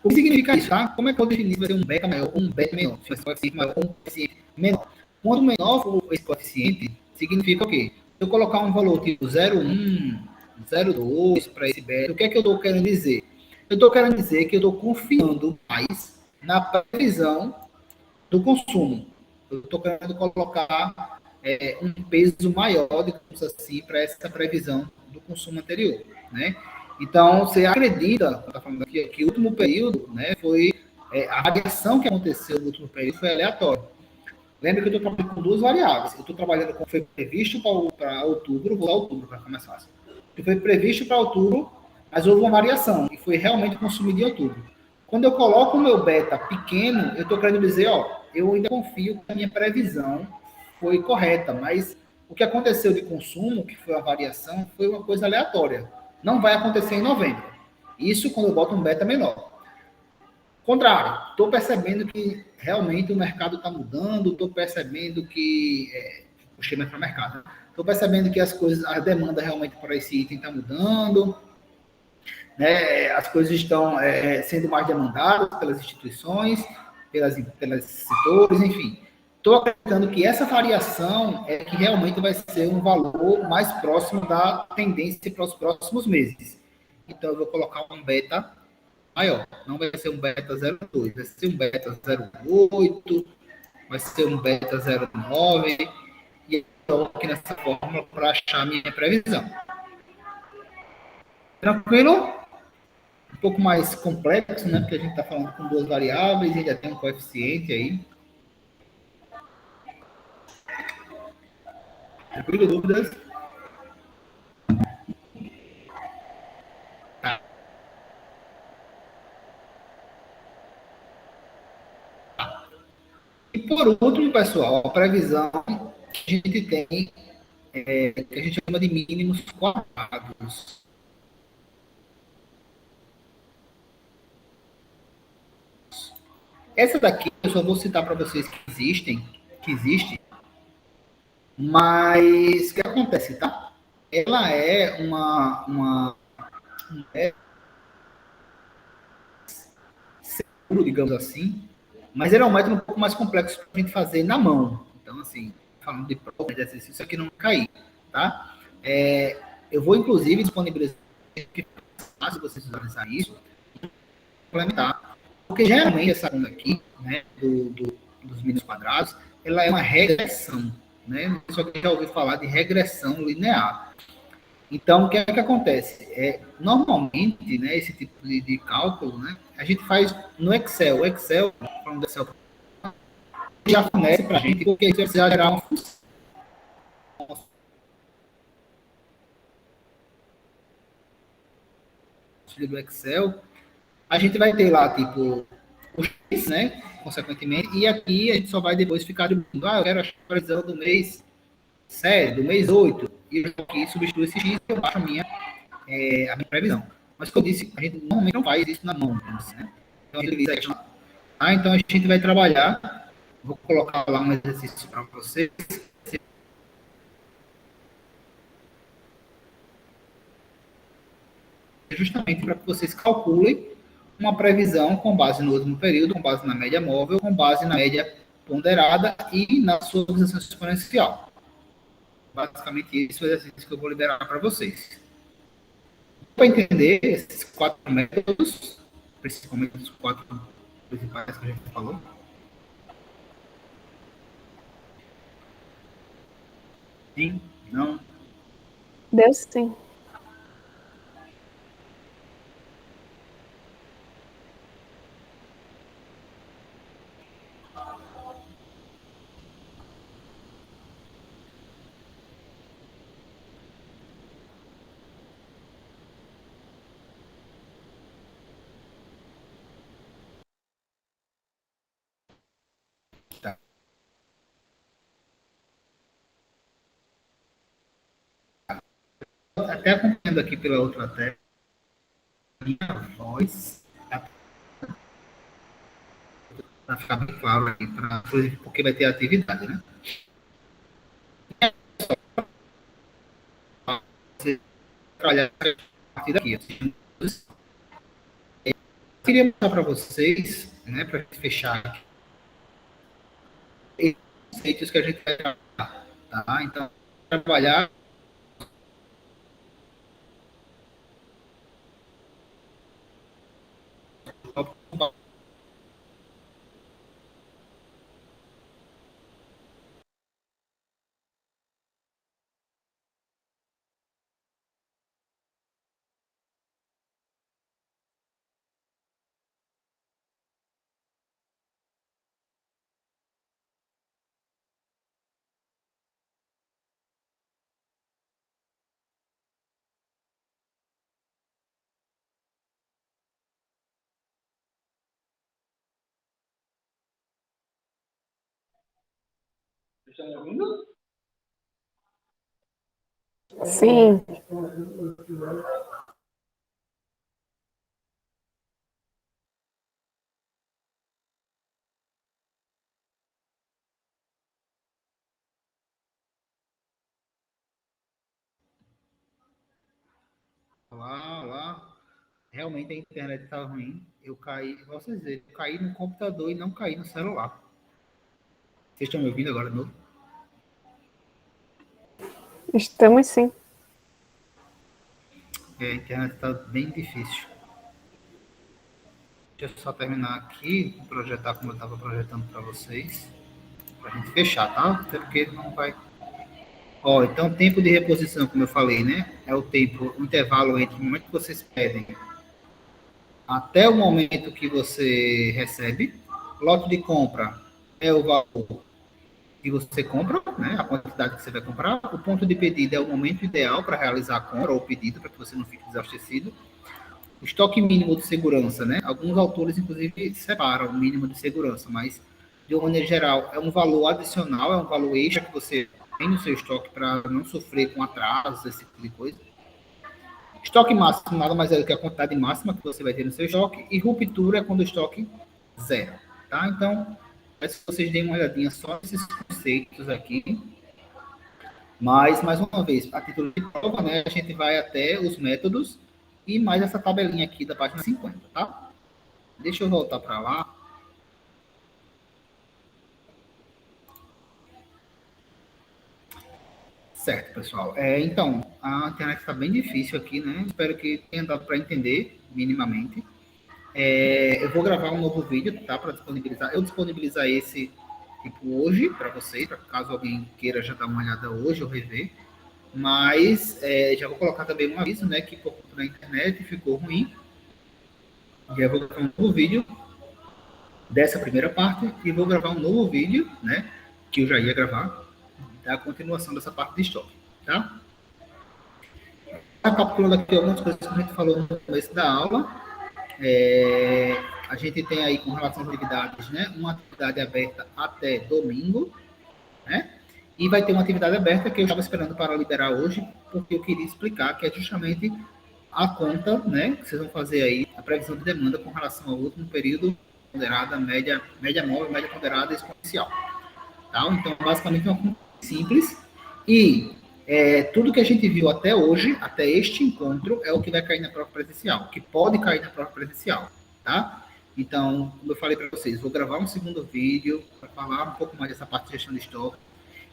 O que significa isso, tá? Como é que eu defini se vai ser um beta maior ou um beta menor? Se vai ser um coeficiente maior ou um coeficiente menor. Quanto menor for esse coeficiente, significa o quê? Se eu colocar um valor tipo 0,1, 0,2 para esse beta, o que é que eu estou querendo dizer? Eu estou querendo dizer que eu estou confiando mais na previsão do consumo. Eu estou querendo colocar um peso maior, digamos assim, para essa previsão do consumo anterior, né? Então, você acredita, está falando aqui, que o último período, né, foi a variação que aconteceu no último período foi aleatória. Lembra que eu estou trabalhando com 2 variáveis. Eu estou trabalhando com o que foi previsto para outubro, vou usar outubro para ficar mais fácil. O que foi previsto para outubro, mas houve uma variação, e foi realmente consumido em outubro. Quando eu coloco o meu beta pequeno, eu estou querendo dizer, ó, eu ainda confio que a minha previsão foi correta, mas o que aconteceu de consumo, que foi a variação, foi uma coisa aleatória. Não vai acontecer em novembro. Isso quando eu boto um beta menor. Contrário, estou percebendo que realmente o mercado está mudando, estou percebendo que... puxei mais para o mercado. Estou percebendo que as coisas, a demanda realmente para esse item está mudando, né? As coisas estão sendo mais demandadas pelas instituições, pelos setores, enfim. Estou acreditando que essa variação é que realmente vai ser um valor mais próximo da tendência para os próximos meses. Então, eu vou colocar um beta maior. Não vai ser um beta 0,2, vai ser um beta 0,8, vai ser um beta 0,9. E eu coloco aqui nessa fórmula para achar a minha previsão. Tranquilo? um pouco mais complexo, né? Porque a gente está falando com duas variáveis e ainda tem um coeficiente aí. Tranquilo, dúvidas? Tá. E por último, pessoal, a previsão que a gente tem, que a gente chama de mínimos quadrados. Essa daqui eu só vou citar para vocês que existe, mas o que acontece, tá? Ela é uma é seguro, digamos assim, mas ele é um método um pouco mais complexo para a gente fazer na mão. Então, assim, falando de prova, de exercício, isso aqui não cair, tá? Eu vou, inclusive, disponibilizar, se vocês visualizarem isso, implementar. Porque geralmente essa conta aqui, né, dos mínimos quadrados, ela é uma regressão, né? Só que já ouviu falar de regressão linear. Então, o que é que acontece? Normalmente, né, esse tipo de cálculo, né, a gente faz no Excel. O Excel, falando do Excel, já fornece para a gente, porque isso vai gerar uma função do Excel. A gente vai ter lá, tipo, o X, né, consequentemente, e aqui a gente só vai depois ficar de mundo. Eu quero a previsão do mês 7, do mês 8, e eu aqui substituo esse X e eu baixo a minha previsão. Mas, como eu disse, a gente normalmente não faz isso na mão, né? Então, então a gente vai trabalhar, vou colocar lá um exercício para vocês, justamente para que vocês calculem uma previsão com base no último período, com base na média móvel, com base na média ponderada e na sua organização exponencial. Basicamente, isso é o exercício que eu vou liberar para vocês. Para entender esses 4 métodos, principalmente os 4 principais que a gente falou. Sim? Não? Deu sim. Tá. Até acompanhando aqui pela outra tela, minha voz, para ficar bem claro aí, porque vai ter atividade, né? Você trabalhar a partir daqui. Eu queria mostrar para vocês, né, para fechar os conceitos que a gente vai trabalhar, tá? Então, trabalhar estão me ouvindo? Sim. Olá, olá. Realmente a internet estava ruim. Eu caí, vocês verem, eu caí no computador e não caí no celular. Vocês estão me ouvindo agora de novo? Estamos sim. A internet está bem difícil. Deixa eu só terminar aqui, projetar como eu estava projetando para vocês, para a gente fechar, tá? Até porque não vai. Ó, então, tempo de reposição, como eu falei, né? É o tempo, o intervalo entre o momento que vocês pedem até o momento que você recebe. Lote de compra é o valor que você compra, né, a quantidade que você vai comprar. O ponto de pedido é o momento ideal para realizar a compra ou o pedido, para que você não fique desabastecido. O estoque mínimo de segurança, né? Alguns autores, inclusive, separam o mínimo de segurança, mas, de uma maneira geral, é um valor adicional, é um valor extra que você tem no seu estoque para não sofrer com atrasos, esse tipo de coisa. Estoque máximo nada mais é do que a quantidade máxima que você vai ter no seu estoque, e ruptura é quando o estoque zero, tá? Então, se vocês deem uma olhadinha só nesses conceitos aqui, mas, mais uma vez, a título de prova, né, a gente vai até os métodos e mais essa tabelinha aqui da página 50, tá? Deixa eu voltar para lá. Certo, pessoal. Então, a internet está bem difícil aqui, né? Espero que tenha dado para entender minimamente. Eu vou gravar um novo vídeo, tá? Para disponibilizar. Eu disponibilizar esse tipo hoje para vocês, pra caso alguém queira já dar uma olhada hoje ou rever. Mas já vou colocar também um aviso, né? Que por conta da internet ficou ruim. Já vou gravar um novo vídeo dessa primeira parte e vou gravar um novo vídeo, né? Que eu já ia gravar, da continuação dessa parte de estoque, tá? Recapitulando aqui algumas coisas que a gente falou no começo da aula, a gente tem aí com relação às atividades, né? Uma atividade aberta até domingo, né? E vai ter uma atividade aberta que eu estava esperando para liberar hoje, porque eu queria explicar que é justamente a conta, né? Que vocês vão fazer aí, a previsão de demanda com relação ao último período, ponderada, média móvel, média ponderada e exponencial. Tá? Então, basicamente, é uma conta simples. E tudo que a gente viu até hoje, até este encontro, é o que vai cair na prova presencial, que pode cair na prova presencial. Tá? Então, como eu falei para vocês, vou gravar um segundo vídeo para falar um pouco mais dessa parte de gestão de estoque.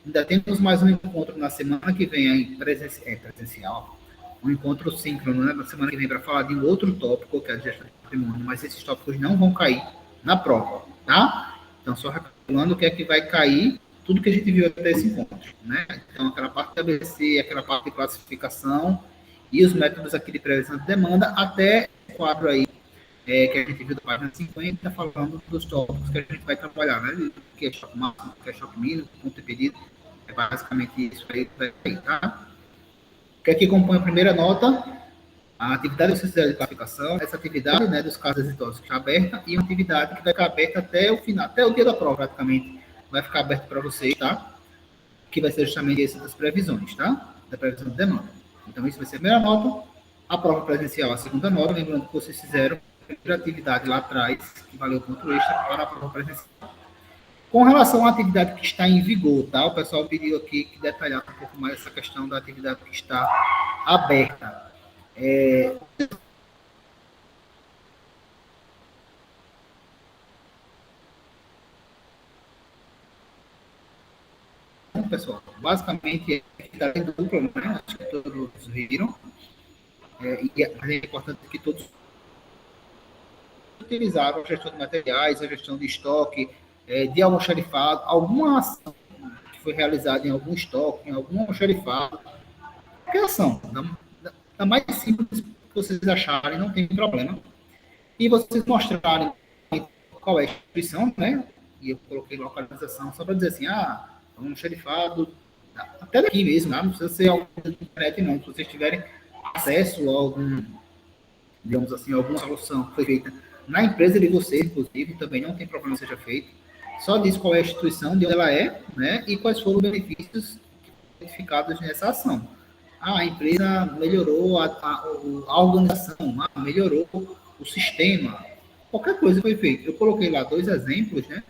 Ainda temos mais um encontro na semana que vem aí, presencial, um encontro síncrono, né, na semana que vem, para falar de um outro tópico, que é a gestão de patrimônio, mas esses tópicos não vão cair na prova, tá? Então, só recapitulando o que é que vai cair, tudo que a gente viu até esse encontro, né? Então, aquela parte de ABC, aquela parte de classificação e os métodos aqui de previsão de demanda, até o quadro aí, que a gente viu da página 50, falando dos tópicos que a gente vai trabalhar, né? Que é choque máximo, que é choque mínimo, ponto de pedido, é basicamente isso aí, tá? O que é que compõe a primeira nota? A atividade de classificação, essa atividade, né, dos casos exitosos que está aberta, e uma atividade que vai ficar aberta até o final, até o dia da prova, praticamente, vai ficar aberto para vocês, tá? Que vai ser justamente essa das previsões, tá? Da previsão de demanda. Então, isso vai ser a primeira nota. A prova presencial, a segunda nota, lembrando que vocês fizeram a primeira atividade lá atrás, que valeu ponto extra para a prova presencial. Com relação à atividade que está em vigor, tá? O pessoal pediu aqui que detalhasse um pouco mais essa questão da atividade que está aberta. Então, pessoal, basicamente é atividade dupla, né? Acho que todos viram. E é importante que todos utilizaram a gestão de materiais, a gestão de estoque, de almoxarifado, alguma ação que foi realizada em algum estoque, em algum almoxarifado, qualquer ação, da mais simples que vocês acharem, não tem problema. E vocês mostrarem qual é a instituição, né? E eu coloquei localização só para dizer assim, um xerifado, até daqui mesmo, não precisa ser algo da internet, não. Se vocês tiverem acesso a algum, digamos assim, alguma solução que foi feita na empresa de vocês, inclusive, também não tem problema que seja feito. Só diz qual é a instituição, de onde ela é, né? E quais foram os benefícios identificados nessa ação. A empresa melhorou a organização, melhorou o sistema, qualquer coisa foi feita. Eu coloquei lá dois exemplos, né?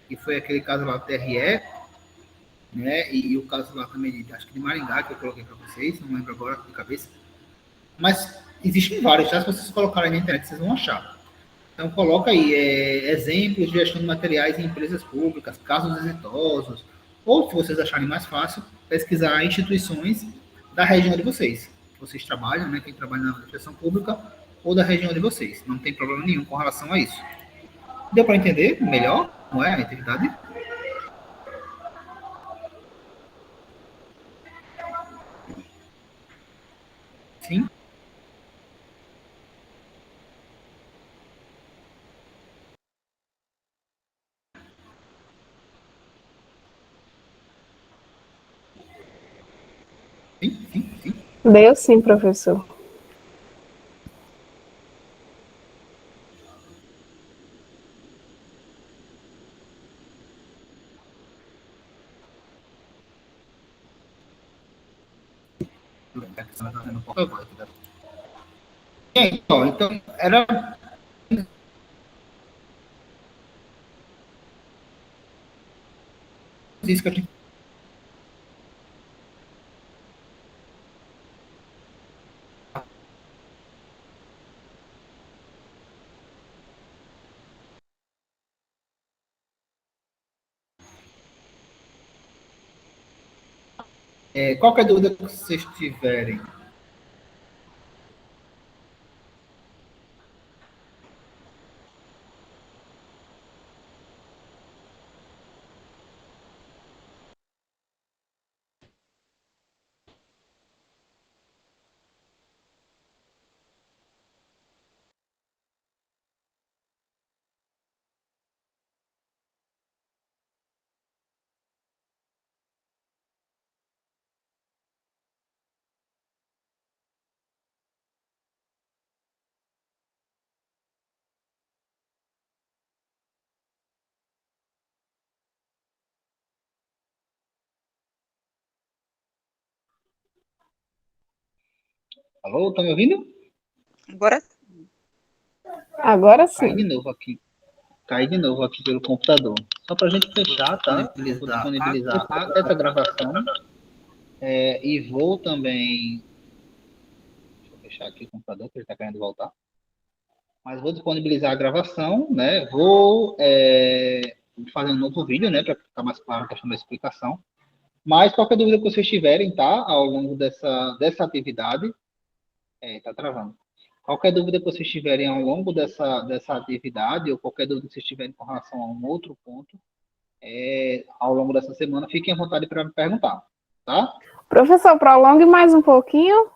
Que foi aquele caso lá do TRE, né? E o caso lá também, acho que de Maringá, que eu coloquei para vocês, não lembro agora de cabeça. Mas existem vários, tá? Se vocês colocarem na internet, vocês vão achar. Então, coloca aí exemplos de gestão de materiais em empresas públicas, casos exitosos, ou, se vocês acharem mais fácil, pesquisar instituições da região de vocês. Vocês trabalham, né? Quem trabalha na administração pública ou da região de vocês. Não tem problema nenhum com relação a isso. Deu para entender melhor como é a atividade? Sim? Sim. Deu sim, professor. Então, era isso que eu tinha. Qualquer dúvida que vocês tiverem, alô, estão me ouvindo? Agora Agora Caí de sim. novo aqui. Caí de novo aqui pelo computador. Só para a gente fechar, tá? Vou disponibilizar essa gravação. E vou também. Deixa eu fechar aqui o computador, que ele está querendo voltar. Mas vou disponibilizar a gravação, né? Vou fazer um novo vídeo, né? Para ficar mais claro a questão da explicação. Mas qualquer dúvida que vocês tiverem, tá? Ao longo dessa atividade. Tá travando. Qualquer dúvida que vocês tiverem ao longo dessa atividade, ou qualquer dúvida que vocês tiverem com relação a um outro ponto, ao longo dessa semana, fiquem à vontade para me perguntar, tá? Professor, prolongue mais um pouquinho.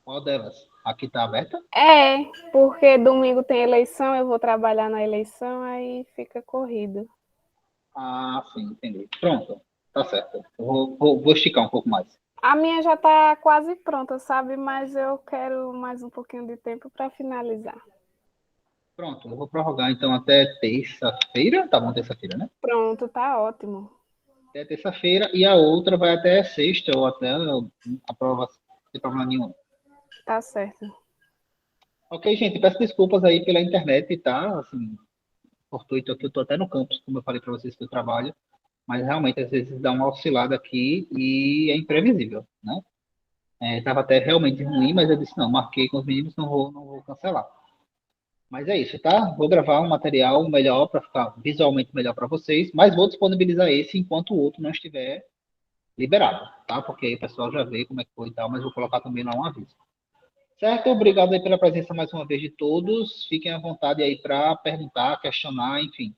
Qual delas? Aqui está aberta? Porque domingo tem eleição, eu vou trabalhar na eleição, aí fica corrido. Ah, sim, entendi. Pronto, tá certo. Eu vou esticar um pouco mais. A minha já está quase pronta, sabe? Mas eu quero mais um pouquinho de tempo para finalizar. Pronto, eu vou prorrogar então até terça-feira. Tá bom, terça-feira, né? Pronto, tá ótimo. Até terça-feira e a outra vai até sexta ou até a prova, sem problema nenhum. Tá certo. Ok, gente, peço desculpas aí pela internet, tá? Assim, fortuito aqui, eu tô até no campus, como eu falei para vocês que eu trabalho, mas realmente às vezes dá uma oscilada aqui e é imprevisível, né? Tava até realmente ruim, mas eu disse, não, marquei com os meninos, não vou cancelar. Mas é isso, tá? Vou gravar um material melhor para ficar visualmente melhor para vocês, mas vou disponibilizar esse enquanto o outro não estiver liberado, tá? Porque aí o pessoal já vê como é que foi e tal, mas vou colocar também lá um aviso. Certo? Obrigado aí pela presença mais uma vez de todos. Fiquem à vontade aí para perguntar, questionar, enfim,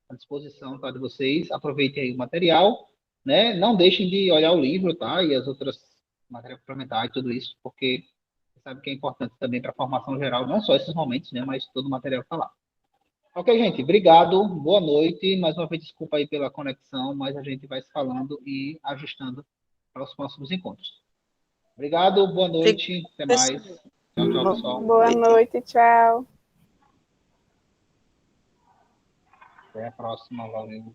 à disposição, tá, de vocês. Aproveitem aí o material, né? Não deixem de olhar o livro, tá? E as outras matérias complementares e tudo isso, porque você sabe que é importante também para a formação geral, não só esses momentos, né? Mas todo o material está lá. Ok, gente, obrigado, boa noite. Mais uma vez, desculpa aí pela conexão, mas a gente vai se falando e ajustando para os próximos encontros. Obrigado, boa noite, até mais. Tchau, tchau, pessoal. Boa noite, tchau. Até a próxima, valeu.